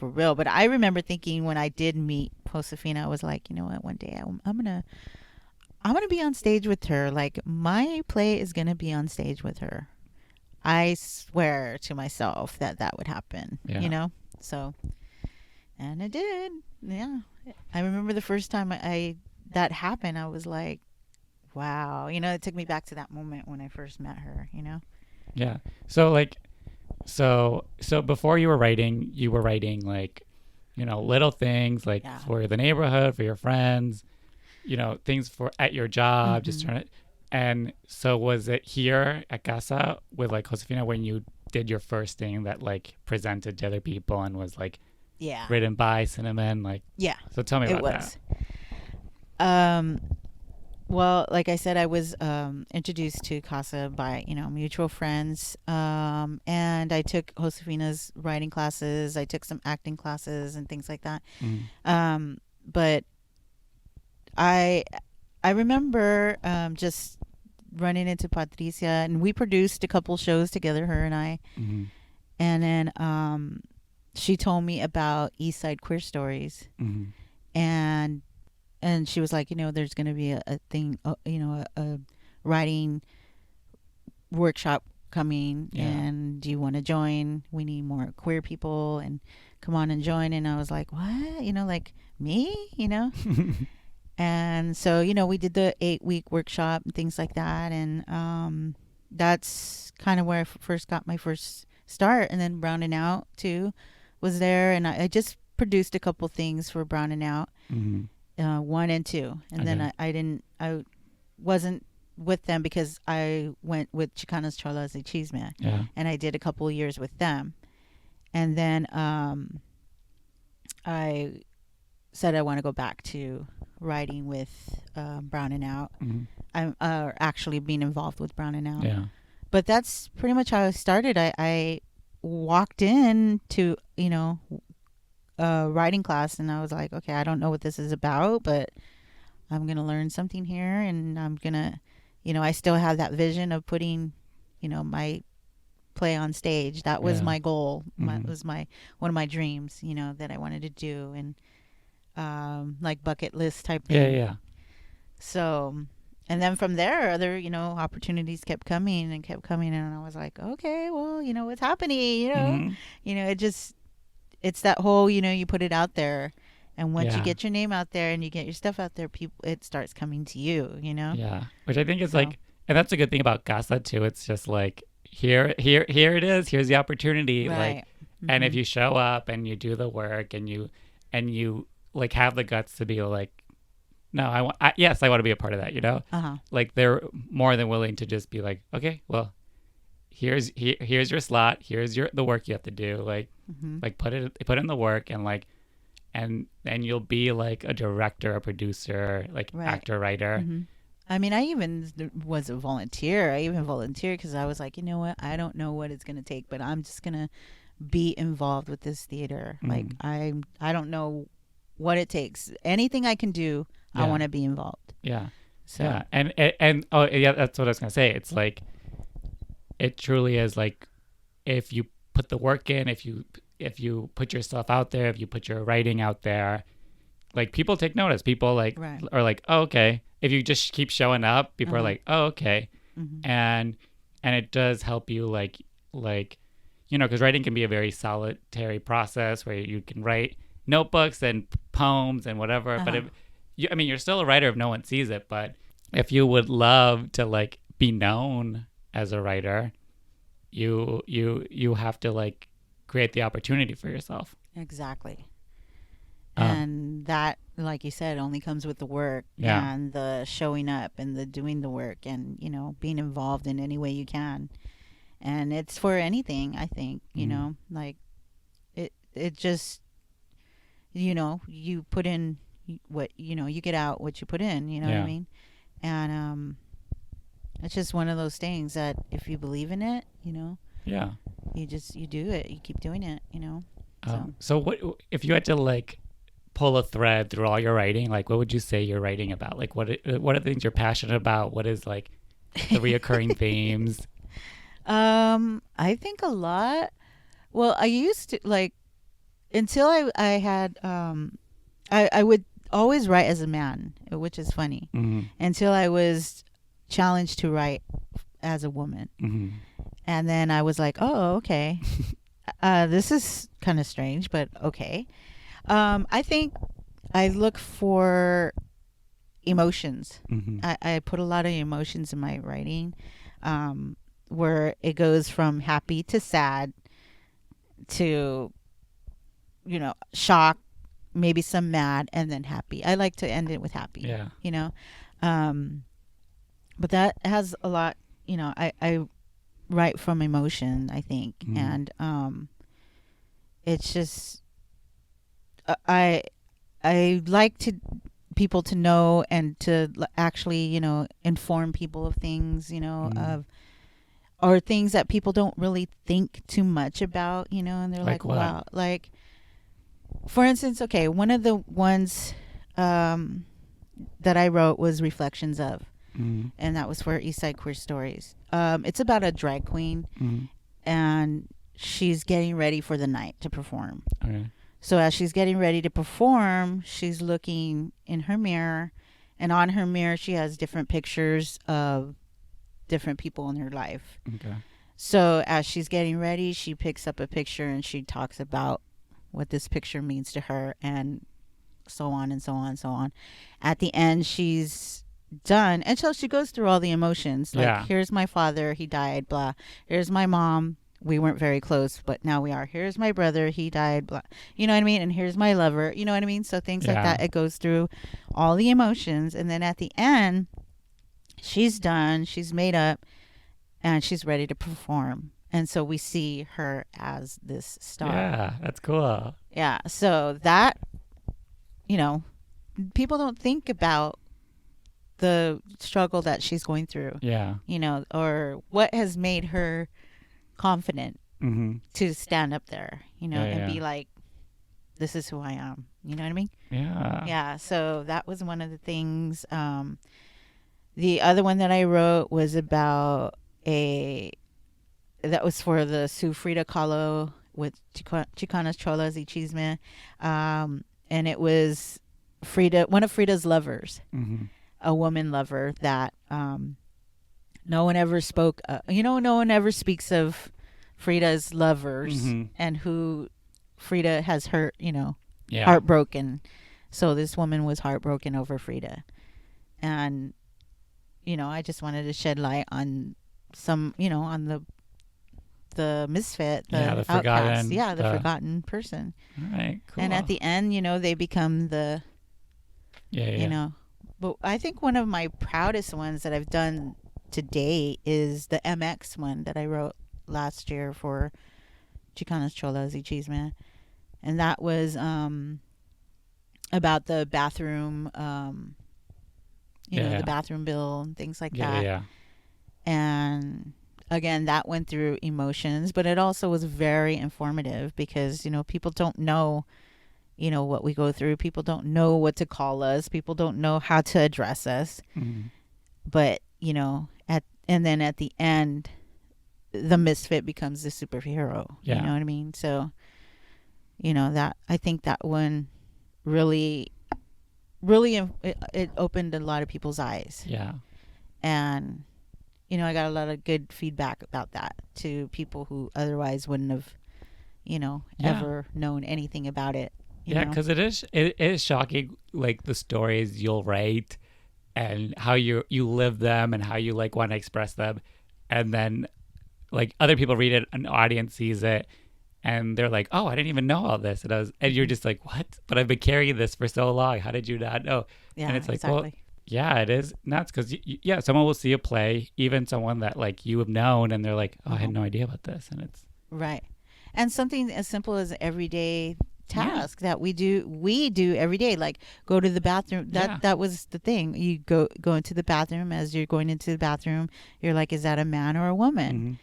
for real. But I remember thinking when I did meet Josefina, I was like, you know what, one day I'm gonna be on stage with her. Like my play is gonna be on stage with her. I swear to myself that that would happen.
Yeah.
You know, so and it did. Yeah, I remember the first time I that happened. I was like, wow. You know, it took me back to that moment when I first met her. You know.
Yeah. So like, so before you were writing like, little things like
Yeah.
for the neighborhood, for your friends, things for at your job, just
Mhm.
trying to. And so was it here at Casa with like Josefina when you did your first thing that like presented to other people and was like
Yeah.
written by Cinnamon? Like,
Yeah.
so tell me
It
about
was. Um. Well, like I said, I was introduced to Casa by mutual friends, and I took Josefina's writing classes. I took some acting classes and things like that.
that. Mm.
But I I remember just running into Patricia, and we produced a couple shows together, her and I.
Mm-hmm.
And then she told me about East Side Queer Stories,
Mm-hmm.
and she was like, there's going to be a thing, a writing workshop coming,
Yeah.
and do you want to join? We need more queer people, and come on and join. And I was like, what? Like me? And so, we did the 8-week workshop and things like that. And that's kind of where I first got my first start. And then Brown and Out too was there. And I just produced a couple things for Brown and Out,
Mm-hmm.
1 and 2. And then
Okay.
I wasn't with them because I went with Chicanas Cholas y Chisme.
Yeah.
And I did a couple of years with them. And then I said I want to go back to writing with Brown and Out.
Mm-hmm.
I'm actually being involved with Brown and Out.
Yeah.
But that's pretty much how I started. I walked in to writing class, and I was like, okay, I don't know what this is about, but I'm gonna learn something here, and I'm gonna, I still have that vision of putting, my play on stage. That was
Yeah.
my goal.
Mhm.
Was my one of my dreams, that I wanted to do, and like bucket list type
Yeah.
thing.
Yeah.
So, and then from there, other opportunities kept coming and kept coming, and I was like, okay, well, what's happening,
Mhm.
it just it's that whole you put it out there, and once you
Yeah.
get your name out there and you get your stuff out there, people it starts coming to you.
Yeah. Which I think is
So,
like, and that's a good thing about Casa too. It's just like here it is. Here's the opportunity. Like,
right.
and if
Mhm.
you show up and you do the work and you like have the guts to be like, no, yes, I want to be a part of that.
Uh-huh.
Like they're more than willing to just be like, okay, well, here's your slot. Here's the work you have to do.
Mhm.
Like put in the work and like, and you'll be like a director, a producer, like
Right.
actor, writer.
Mhm. I mean, I even was a volunteer. I even volunteered because I was like, you know what? I don't know what it's going to take, but I'm just going to be involved with this theater. Like
Mhm.
I don't know what it takes. Anything I can do, I
Yeah.
want to be involved.
Yeah.
So,
Yeah. And oh yeah, that's what I was gonna say. It's like it truly is like if you put the work in, if you put yourself out there, if you put your writing out there, like people take notice. People like
right.
are like, oh, okay. If you just keep showing up, people are
Uh-huh.
like, oh, okay.
Mhm.
And it does help you like because writing can be a very solitary process where you can write notebooks and poems and whatever. But
Uh-huh.
I mean, you're still a writer if no one sees it. But if you would love to like be known as a writer, you have to like create the opportunity for yourself.
Exactly.
Um,
And that, like you said, only comes with the work
Yeah.
and the showing up and the doing the work and, being involved in any way you can. And it's for anything, I think,
Mhm.
like it just, you put in what, you get out what you put in, you know what I
Yeah.
mean? And it's just one of those things that if you believe in it,
Yeah.
you do it, you keep doing it,
So what if you had to like pull a thread through all your writing? Like, what would you say you're writing about? Like, what are the things you're passionate about? What is like the reoccurring themes?
I think a lot. Well, I used to like until I had I would always write as a man, which is funny, until I was challenged to write as a woman. And then I was like, oh, okay. This is kind of strange, but okay. I think I look for emotions. I put a lot of emotions in my writing, where it goes from happy to sad to, shock, maybe some mad, and then happy. I like to end it with happy.
Yeah.
But that has a lot, I write from emotion, I think. And it's just I like to people to know and to actually, inform people of things, of or things that people don't really think too much about, and they're like,
what?
wow, like, for instance, okay, one of the ones that I wrote was Reflections of, and that was for East Side Queer Stories. It's about a drag queen, and she's getting ready for the night to perform.
Okay.
So as she's getting ready to perform, she's looking in her mirror, and on her mirror she has different pictures of different people in her life.
Okay.
So as she's getting ready, she picks up a picture and she talks about what this picture means to her, and so on and so on and so on. At the end, she's done, and so she goes through all the emotions. Like, here's my father, he died, blah. Here's my mom, we weren't very close, but now we are. Here's my brother, he died, blah. You know what I mean? And here's my lover, you know what I mean? So things like that. It goes through all the emotions, and then at the end, she's done, she's made up, and she's ready to perform. And so we see her as this star.
Yeah, that's cool.
Yeah, so that, people don't think about the struggle that she's going through.
Yeah.
Or what has made her confident to stand up there, and be like, this is who I am. You know what I mean?
Yeah.
Yeah, so that was one of the things. The other one that I wrote was about that was for the Su Frida Kahlo with Chicanas Cholas y Chisme. And it was Frida, one of Frida's lovers, a woman lover that no one ever spoke, no one ever speaks of Frida's lovers and who Frida has hurt, heartbroken. So this woman was heartbroken over Frida. And, I just wanted to shed light on some, on the misfit, the outcast.
Forgotten.
Yeah, the forgotten person.
All right, cool.
And at the end, they become the, but I think one of my proudest ones that I've done to date is the MX one that I wrote last year for Chicanas Cholas y Chisme. And that was about the bathroom, the bathroom bill and things like that.
Yeah.
And again, that went through emotions, but it also was very informative because, people don't know, what we go through. People don't know what to call us. People don't know how to address us. But, and then at the end, the misfit becomes the superhero.
Yeah.
You know what I mean? So, that, I think that one really, it opened a lot of people's eyes.
Yeah.
And, I got a lot of good feedback about that to people who otherwise wouldn't have, ever known anything about it.
Yeah, because it is shocking, like the stories you'll write and how you live them and how you like want to express them, and then like other people read it, an audience sees it, and they're like, "Oh, I didn't even know all this," and you're just like, "What?" But I've been carrying this for so long. How did you not know?
Yeah,
and it's like,
exactly.
well, yeah, it is nuts because someone will see a play, even someone that like you have known, and they're like, "Oh, I had no idea about this," and it's
right. And something as simple as everyday task that we do every day, like go to the bathroom. That was the thing. You go into the bathroom. As you're going into the bathroom, you're like, is that a man or a woman?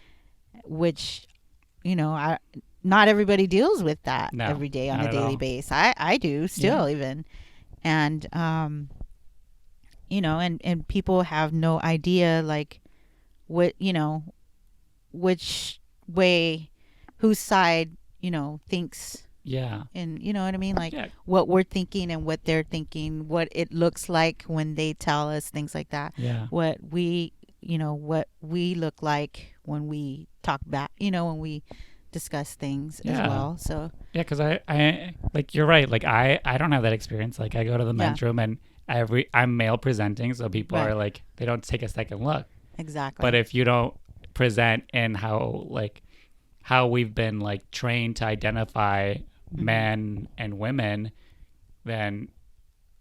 Which, not everybody deals with that every day on a daily basis. I do still even, and and people have no idea like what which way, whose side thinks
Yeah.
And you know what I mean? Like
Yeah.
what we're thinking and what they're thinking, what it looks like when they tell us things like that.
Yeah.
What what we look like when we talk back, when we discuss things as
Yeah.
well. So
Yeah, because I like you're right. Like I don't have that experience. Like I go to the men's room and I'm male presenting, so people
Right.
are like they don't take a second look.
exactly.
But if you don't present in how we've been like trained to identify men and women, then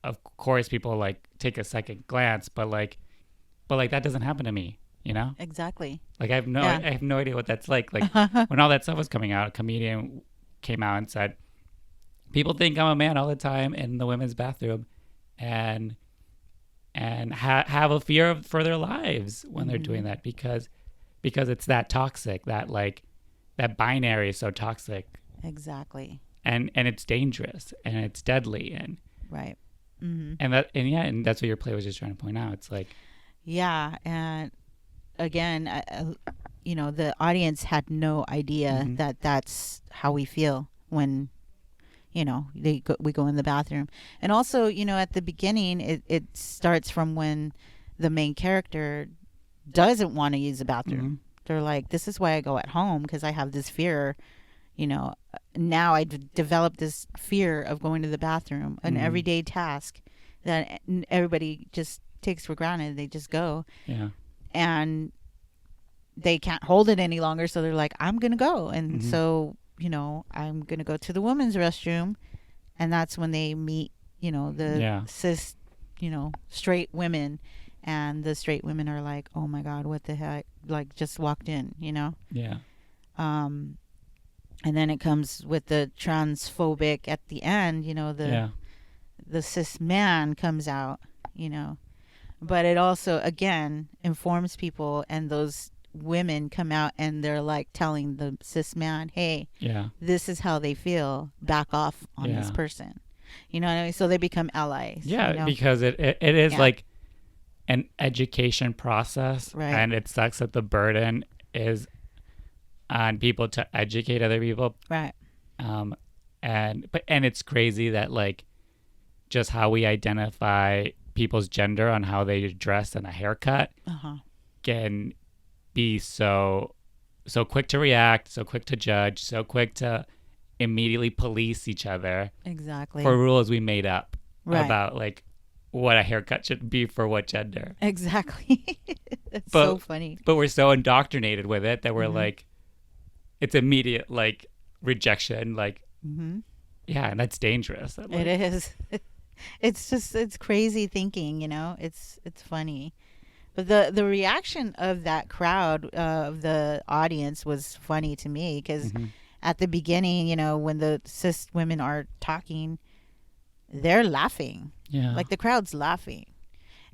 of course people like take a second glance. But that doesn't happen to me. You know,
Exactly.
like I have no idea what that's like. Like when all that stuff was coming out, a comedian came out and said, "People think I'm a man all the time in the women's bathroom, and have a fear for their lives when they're doing that because it's that toxic, that binary is so toxic,
Exactly.
and it's dangerous and it's deadly
Right.
and that's what your play was just trying to point out. It's like
Yeah, and again, the audience had no idea that that's how we feel when, we go in the bathroom. And also, at the beginning, it starts from when the main character doesn't want to use the bathroom. They're like, this is why I go at home, because I have this fear, now I developed this fear of going to the bathroom, an everyday task that everybody just takes for granted. They just go.
Yeah.
And they can't hold it any longer, so they're like, I'm gonna go. And so I'm gonna go to the women's restroom, and that's when they meet the cis straight women, and the straight women are like, oh my god, what the heck, like just walked in.
Yeah.
And then it comes with the transphobic at the end, the cis man comes out, but it also again informs people, and those women come out and they're like telling the cis man, hey, this is how they feel, back off on this person, what I mean? So they become allies.
Because it is like an education process,
right?
And it sucks that the burden is on people to educate other people,
right?
And it's crazy that like just how we identify people's gender on how they dress and a haircut can be so quick to react, so quick to judge, so quick to immediately police each other
exactly
for rules we made up
about
like what a haircut should be for what gender.
Exactly. It's so funny.
But we're so indoctrinated with it that we're like, it's immediate like rejection, like and that's dangerous.
It is. It's crazy thinking, it's funny. But the reaction of that crowd, of the audience, was funny to me, because at the beginning, when the cis women are talking, they're laughing.
Yeah.
Like the crowd's laughing.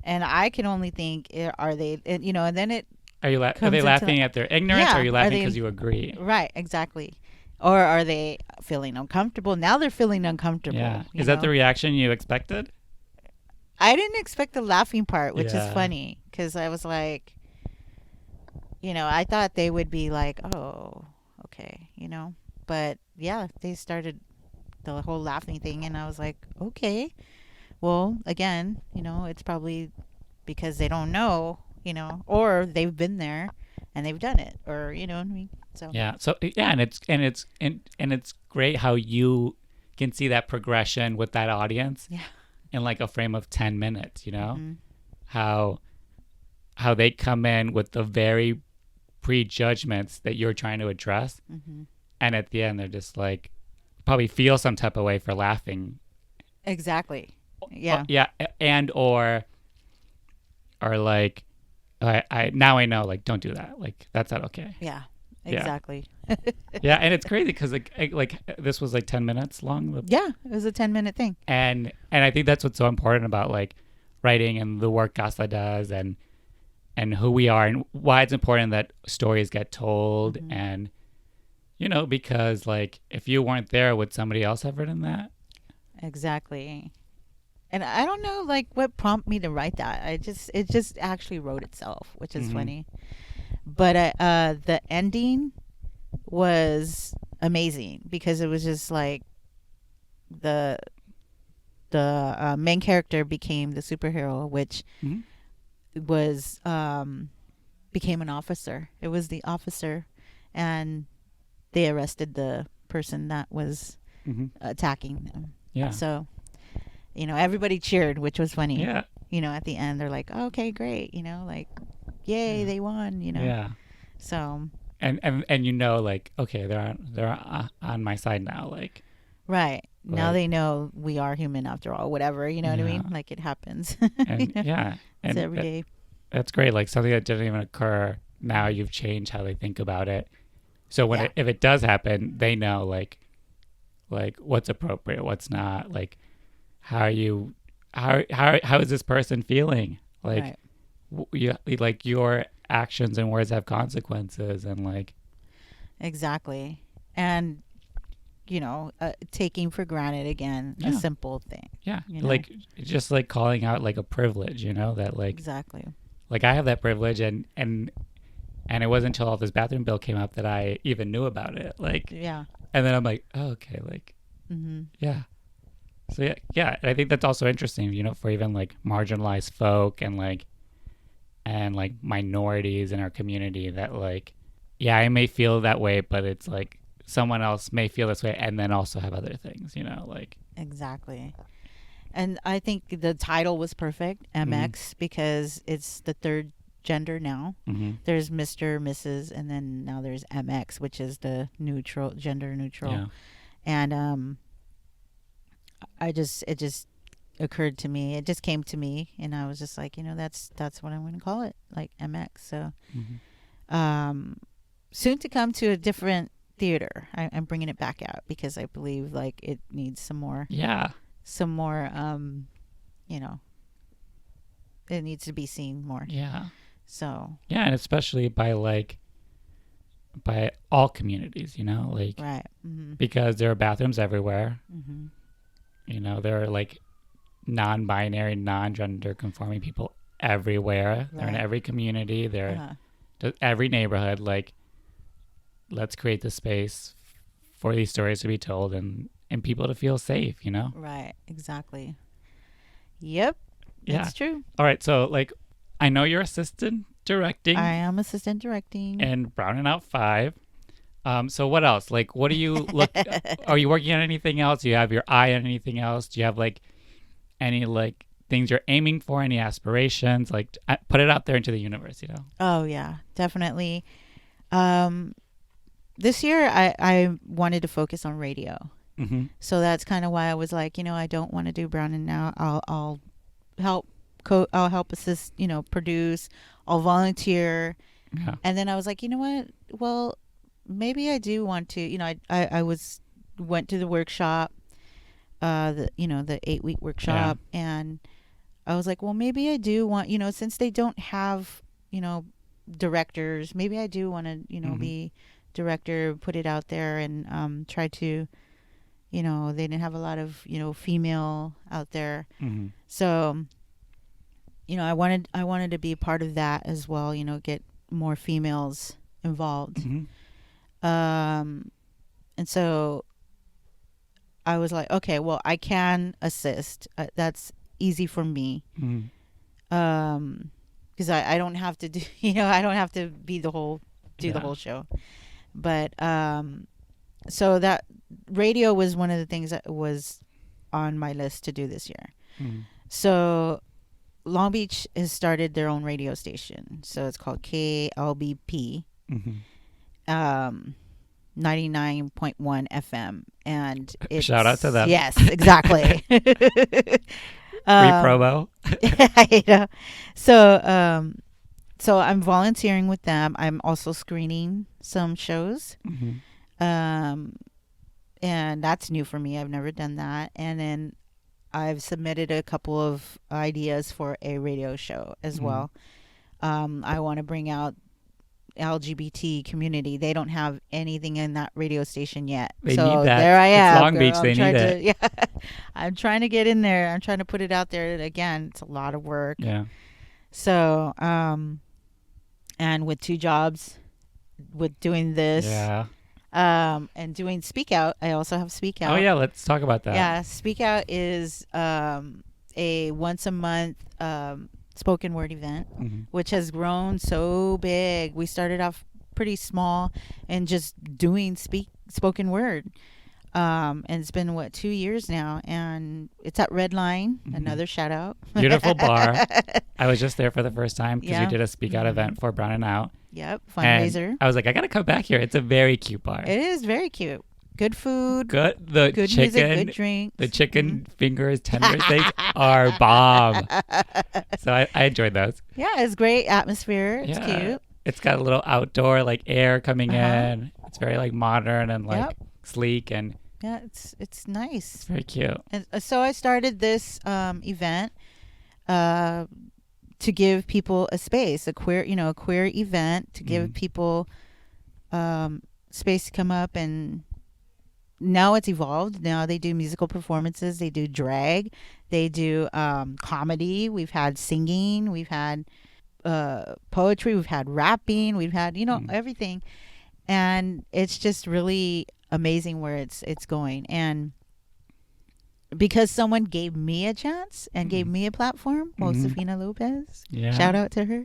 And I can only think, are they, and then it.
Are they laughing at their ignorance, or are you laughing because you agree?
Right, exactly. Or are they feeling uncomfortable? Now they're feeling uncomfortable.
Yeah. Is that the reaction you expected?
I didn't expect the laughing part, which is funny, because I was like, I thought they would be like, oh, okay, But yeah, they started the whole laughing thing, and I was like, okay. Well, again, it's probably because they don't know, or they've been there and they've done it, or what I mean. So
and it's great how you can see that progression with that audience.
Yeah.
In like a frame of 10 minutes, how they come in with the very prejudgments that you're trying to address, and at the end they're just like probably feel some type of way for laughing.
Exactly. Yeah.
And or like, I now I know, like, don't do that, like that's not okay.
Yeah. Exactly.
Yeah, and it's crazy because like this was like 10 minutes long.
Yeah, it was a 10-minute thing.
And I think that's what's so important about like writing and the work Casa does, and who we are, and why it's important that stories get told, and because like if you weren't there, would somebody else have written that?
Exactly. And I don't know like what prompted me to write that. It just actually wrote itself, which is funny. But the ending was amazing, because it was just like, the main character became the superhero, which
Hmm.
was became an officer. It was the officer, and they arrested the person that was
Hmm.
attacking them.
Yeah.
So, everybody cheered, which was funny.
Yeah.
At the end, they're like, oh, "Okay, great," like, "Yay,
Yeah.
they won,"
Yeah.
So,
And like, okay, they're on my side now.
right. Now
Like
they know we are human after all, whatever, you know what I
yeah.
mean? Like, it happens.
And yeah.
It's
And
every day.
that's great. Like something that didn't even occur. Now you've changed how they think about it. So
Yeah.
if it does happen, they know like what's appropriate, what's not. Like how are you how is this person feeling? Like
Right.
like your actions and words have consequences, and like
Exactly. And, taking for granted again a
yeah.
simple thing.
Yeah.
You know?
Like just like calling out like a privilege, that
Exactly.
like I have that privilege, and it wasn't until all this bathroom bill came up that I even knew about it. Like,
Yeah.
and then I'm like, oh, okay, like,
Mm-hmm.
yeah. So yeah. And I think that's also interesting, for even like marginalized folk and like minorities in our community that like, yeah, I may feel that way, but it's like someone else may feel this way and then also have other things, like,
Exactly. And I think the title was perfect, MX, because it's the third gender now.
mm-hmm.
There's Mr., Mrs., and then now there's MX, which is the gender neutral.
Yeah.
And it just occurred to me. It just came to me, and I was just like, that's what I'm going to call it, like MX. So,
Mm-hmm.
soon to come to a different theater. I'm bringing it back out because I believe like it needs some more.
Yeah.
It needs to be seen more.
Yeah.
So,
Yeah, and especially by all communities, like
right. Mm-hmm.
because there are bathrooms everywhere.
Mm-hmm.
There are like non-binary, non-gender conforming people everywhere. They're in
Right.
every community. They're
Uh-huh.
every neighborhood. Like, let's create the space for these stories to be told and people to feel safe.
Right. Exactly. Yep.
Yeah.
That's true.
All right. So like, I know you're assistant directing
I am assistant directing.
and Browning Out 5. So what else? Like, what do you look? Are you working on anything else? Do you have your eye on anything else? Do you have like any like things you're aiming for? Any aspirations? Like, put it out there into the universe.
Oh yeah, definitely. This year I wanted to focus on radio,
Mm-hmm.
so that's kind of why I was like, I don't want to do Browning now. I'll help I'll help assist, produce. I'll volunteer.
Yeah.
And then I was like, you know what? Well, maybe I do want to. I went to the workshop, the 8-week workshop, and I was like, well, maybe I do want, since they don't have, directors, maybe I do want to,
Mm-hmm.
be director, put it out there, and try to, they didn't have a lot of, female out there,
Mm-hmm.
so, I wanted to be a part of that as well, get more females involved.
Mm-hmm.
And so I was like, okay, well, I can assist. That's easy for me.
Mm-hmm.
Because I don't have to do, I don't have to be the whole show. But so that radio was one of the things that was on my list to do this year.
Mm-hmm.
So Long Beach has started their own radio station. So it's called KLBP.
Mm-hmm.
99.1 FM, and it's,
Shout out to them.
Yes, exactly.
Free promo.
So I'm volunteering with them. I'm also screening some shows,
Mm-hmm.
and that's new for me. I've never done that. And then I've submitted a couple of ideas for a radio show as
Mm-hmm.
well. I want to bring out LGBT community. They don't have anything in that radio station yet.
They
so
need that.
There I am.
It's Long Beach. They need it.
Yeah, I'm trying to get in there. I'm trying to put it out there. Again, it's a lot of work.
Yeah.
So, and with 2 jobs, with doing this,
Yeah.
And doing Speak Out. I also have Speak Out.
Oh yeah, let's talk about that.
Yeah, Speak Out is a once a month spoken word event, which has grown so big. We started off pretty small and just doing spoken word. And it's been 2 years now, and it's at Red Line. Another shout out.
Beautiful bar. I was just there for the first time because
Yeah.
we did a Speak Out event for Brown and Out.
Yep, fundraiser.
And I was like, I gotta come back here. It's a very cute bar.
It is very cute. Good food.
Good. The
Good
chicken,
music. Good drinks.
the chicken fingers, tender steaks are bomb. So I enjoyed those.
Yeah, it's great atmosphere. It's cute.
It's got a little outdoor like air coming in. It's very like modern and like sleek, and
yeah, it's nice.
It's very cute.
And so I started this event to give people a space, a queer event to give people space to come up. And now it's evolved. Now they do musical performances, they do drag, they do comedy. We've had singing, we've had poetry, we've had rapping, we've had everything, and it's just really amazing where it's going. And because someone gave me a chance and gave me a platform, Josefina Lopez, shout out to her.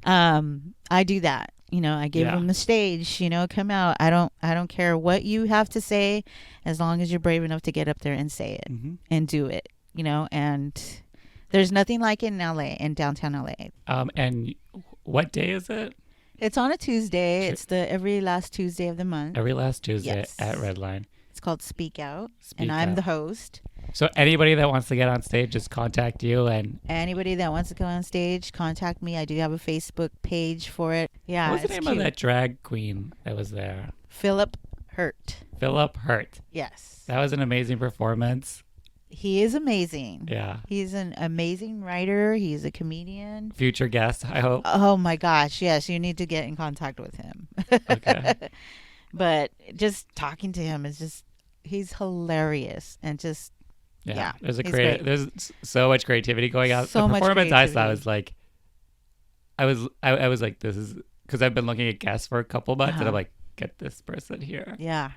I do that. I give them the stage. Come out. I don't care what you have to say, as long as you're brave enough to get up there and say it and do it. And there's nothing like it in LA, in downtown LA.
And what day is it?
It's on a Tuesday. It's the every last Tuesday of the month.
Every last Tuesday at Redline.
It's called Speak Out, and I'm the host.
So anybody that wants to get on stage, just contact you. And
anybody that wants to go on stage, contact me. I do have a Facebook page for it. Yeah.
What was the name of that drag queen that was there?
Philip Hurt.
Philip Hurt.
Yes.
That was an amazing performance.
He is amazing.
Yeah.
He's an amazing writer. He's a comedian.
Future guest, I hope.
Oh my gosh. Yes. You need to get in contact with him.
Okay.
But just talking to him is just, he's hilarious. And just, yeah.
There's so much creativity going on.
So
the
much
performance
creativity.
I saw was like, I was like, this is, because I've been looking at guests for a couple months and I'm like, get this person here.
Yeah.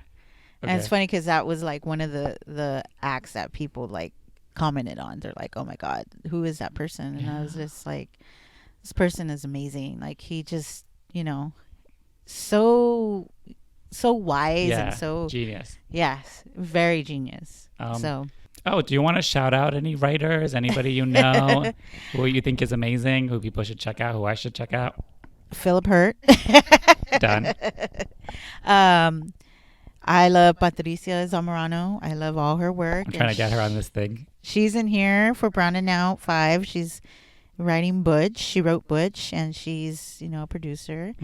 Okay.
And it's funny because that was like one of the acts that people like commented on. They're like, oh my God, who is that person? And I was just like, this person is amazing. Like he just, so wise and so
genius.
Yes, very genius.
Oh, do you want to shout out any writers, anybody you know who you think is amazing, who people should check out, who I should check out?
Philip Hurt.
Done.
I love Patricia Zamorano. I love all her work.
I'm trying to get her on this thing.
She's in here for Brown and Out 5. She's writing Butch. She wrote Butch, and she's, a producer.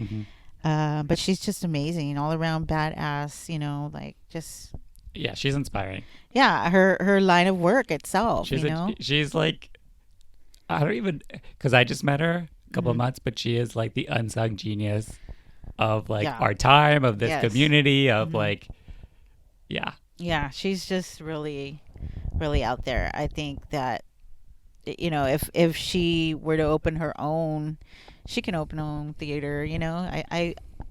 But she's just amazing, all around badass, like just.
Yeah, she's inspiring.
Yeah, her line of work itself,
She's like, I don't even, because I just met her a couple of months, but she is like the unsung genius of like our time, of this community, of like, yeah,
she's just really, really out there. I think that if she were to open her own, she can open her own theater.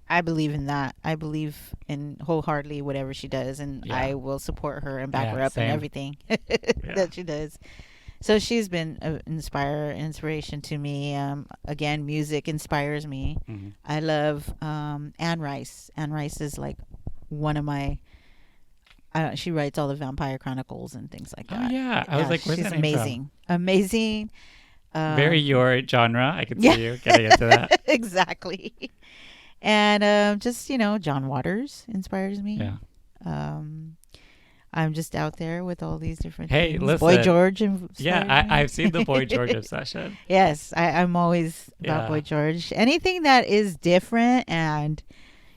I believe in that. I believe in wholeheartedly whatever she does, and I will support her and back her up in everything that she does. So she's been an inspiration to me. Again, music inspires me. I love Anne Rice. Anne Rice is like one of my. She writes all the Vampire Chronicles and things like that.
Oh yeah, I was like, where's
she's
that name
amazing, amazing.
Very your genre. I could see you getting into that.
Exactly. And just John Waters inspires me.
Yeah.
I'm just out there with all these different things.
Listen.
Boy George.
I've seen the Boy George obsession.
Yes, I'm always about Boy George. Anything that is different and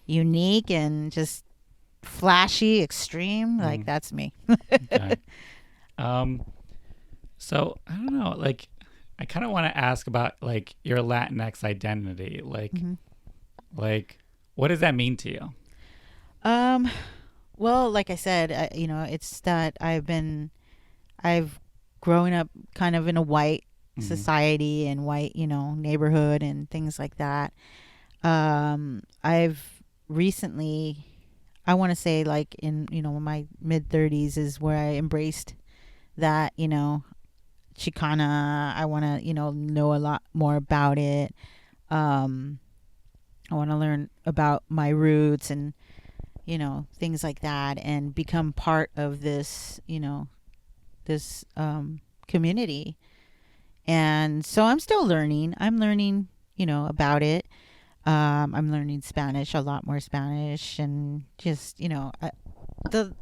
unique and just flashy, extreme, like that's me.
Okay. So I don't know, like I kind of want to ask about like your Latinx identity, like what does that mean to you?
Well, like I said, it's that I've grown up kind of in a white society and white, neighborhood and things like that. I've recently, I want to say like in, my mid 30s is where I embraced that, Chicana. I want to, know a lot more about it. Um, I want to learn about my roots and, things like that, and become part of this, this community. And so I'm still learning. I'm learning, about it. I'm learning Spanish, a lot more Spanish, and just, the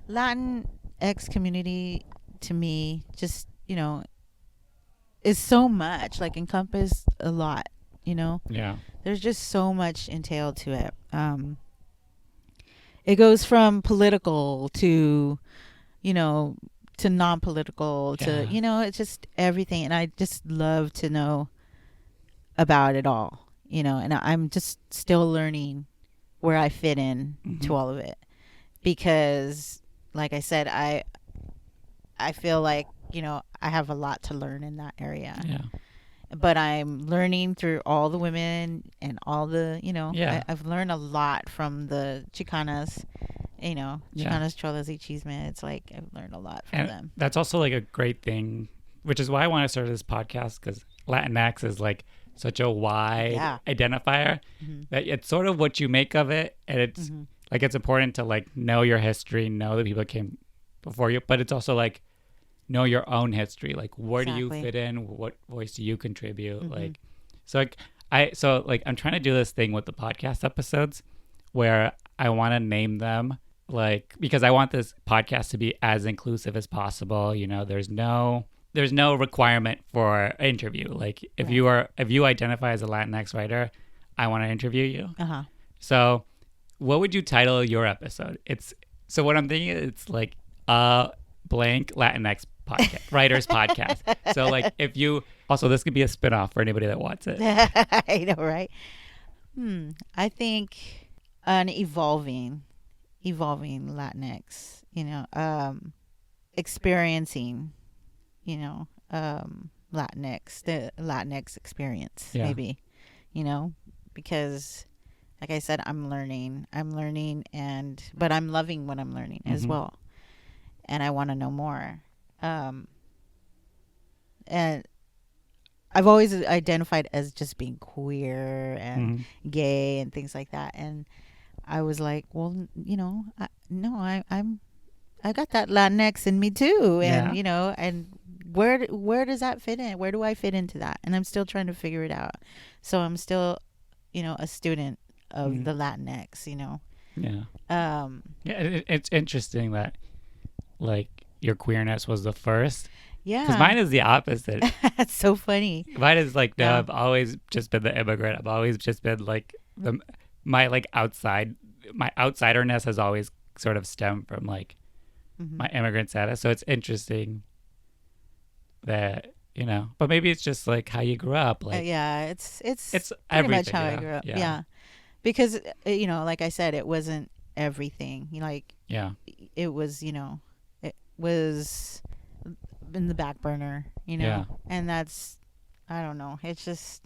Latin X community to me just, is so much, like encompass a lot,
Yeah.
there's just so much entailed to it. It goes from political to, to non-political to,
Yeah.
it's just everything. And I just love to know about it all, and I'm just still learning where I fit in to all of it, because like I said, I feel like, I have a lot to learn in that area.
Yeah.
But I'm learning through all the women and all the,
Yeah.
I've learned a lot from the Chicanas,
Yeah.
Chicanas, Cholas y Chisme. It's like I've learned a lot from
And
them.
that's also like a great thing, which is why I want to start this podcast, because Latinx is like such a wide identifier that it's sort of what you make of it. And it's like, it's important to like know your history, know the people that came before you, but it's also like know your own history. Like, where do you fit in? What voice do you contribute? Like, so like I'm trying to do this thing with the podcast episodes where I want to name them, like, because I want this podcast to be as inclusive as possible. There's no requirement for an interview. Like, if you identify as a Latinx writer, I want to interview you. So what would you title your episode? So what I'm thinking, it's like blank Latinx podcast writers podcast. So like, if you also, this could be a spinoff for anybody that wants it.
I know, right? I think an evolving Latinx, experiencing, Latinx, the Latinx experience, maybe, because like I said, I'm learning, but I'm loving what I'm learning as well. And I want to know more. And I've always identified as just being queer and gay and things like that. And I was like, well, I got that Latinx in me too. And, and where does that fit in? Where do I fit into that? And I'm still trying to figure it out. So I'm still, a student of the Latinx,
Yeah. It's interesting that like your queerness was the first.
Yeah.
Because mine is the opposite.
That's so funny.
Mine is like, no, I've always just been the immigrant. I've always just been like my outsiderness has always sort of stemmed from like my immigrant status. So it's interesting that, but maybe it's just like how you grew up. Like,
it's pretty much how I grew up. Yeah. Because, like I said, it wasn't everything. It was, it was in the back burner, and that's, I don't know. It's just,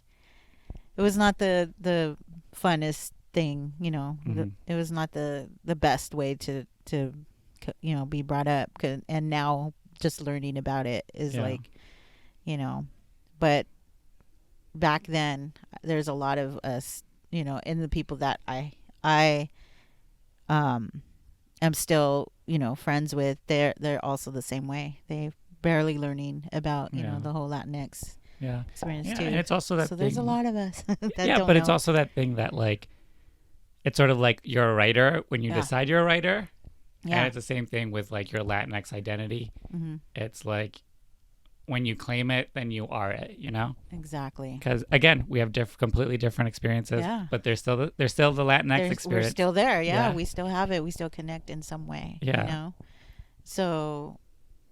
it was not the funnest thing, it was not the best way to be brought up. And now just learning about it is like, but back then there's a lot of us, and the people that I am still, friends with, they're also the same way. They're barely learning about, the whole Latinx experience too.
And it's also that
so
thing,
there's a lot of us that
but
don't
it's
know.
also that thing that like, it's sort of like you're a writer when you decide you're a writer. And it's the same thing with like your Latinx identity. It's like, when you claim it, then you are it,
Exactly.
Because again, we have completely different experiences, but there's still the Latinx experience.
We're still there. We still have it. We still connect in some way. So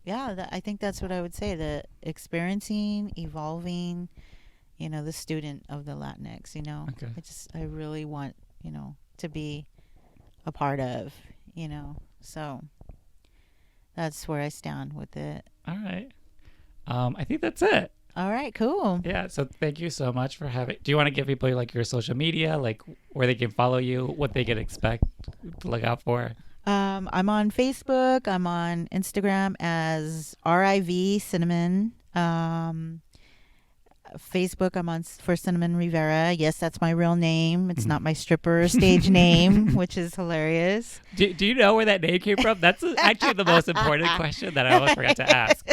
I think that's what I would say, the experiencing, evolving, the student of the Latinx, I really want, to be a part of, so that's where I stand with it.
All right. I think that's it.
All right, cool.
Yeah, so thank you so much for having. Do you want to give people like your social media, like where they can follow you, what they can expect to look out for?
I'm on Facebook. I'm on Instagram as RIV Cinnamon. Facebook, I'm on for Cinnamon Rivera. Yes, that's my real name. It's not my stripper stage name, which is hilarious.
Do you know where that name came from? That's actually the most important question that I almost forgot to ask.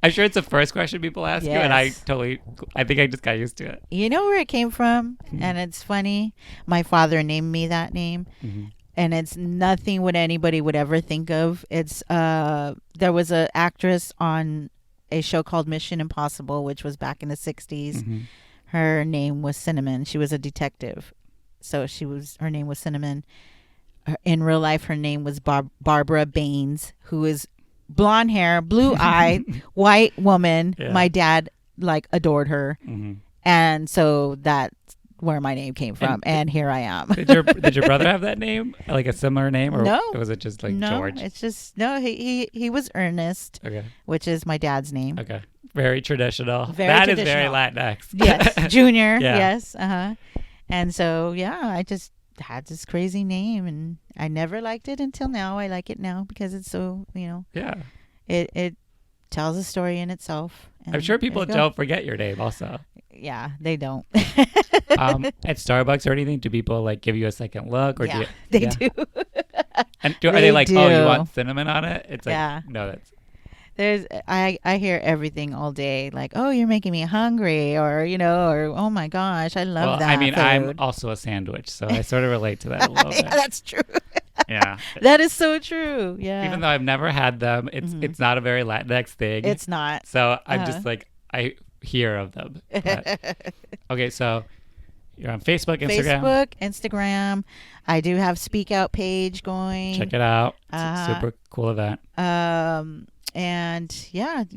I'm sure it's the first question people ask you, and I think I just got used to it.
You know where it came from? And it's funny. My father named me that name. And it's nothing what anybody would ever think of. It's there was an actress on a show called Mission Impossible, which was back in the 60s. Her name was Cinnamon. She was a detective. So her name was Cinnamon. In real life, her name was Barbara Baines, who is blonde hair, blue eye, white woman. Yeah. My dad adored her. And so that's where my name came from, and here I am.
Did your brother have that name, like a similar name, or
no?
Was it just like
no,
George?
It's just he was Ernest, which is my dad's name.
Okay, very traditional.
That
is very Latinx.
Yes, Junior. Yes, And so I just had this crazy name, and I never liked it until now. I like it now because it's so it tells a story in itself.
I'm sure people don't forget your name also.
Yeah, they don't.
At Starbucks or anything, do people give you a second look? Or
they do.
And are they like, oh, you want cinnamon on it? It's like, no,
I hear everything all day, like, oh, you're making me hungry, or or oh my gosh, I love that.
I mean,
food.
I'm also a sandwich, so I sort of relate to that a little bit.
That's true.
Yeah,
that is so true. Yeah,
even though I've never had them, it's not a very Latinx thing.
It's not.
So I'm just I hear of them. Okay, so you're on Facebook,
Instagram. I do have Speak Out page going.
Check it out. It's a super cool event.
And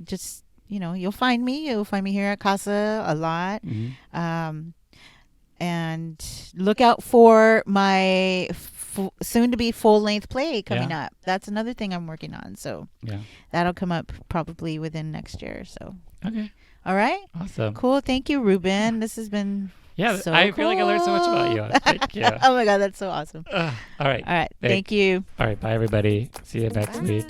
just you'll find me. You'll find me here at Casa a lot. And look out for my soon-to-be full-length play coming up. That's another thing I'm working on. So that'll come up probably within next year. So
okay.
All right.
Awesome.
Cool. Thank you, Ruben. This has been so
I feel like I learned so much about you. Thank you.
Oh my God, that's so awesome.
All right.
All right. Thank you.
All right. Bye, everybody. See you next week.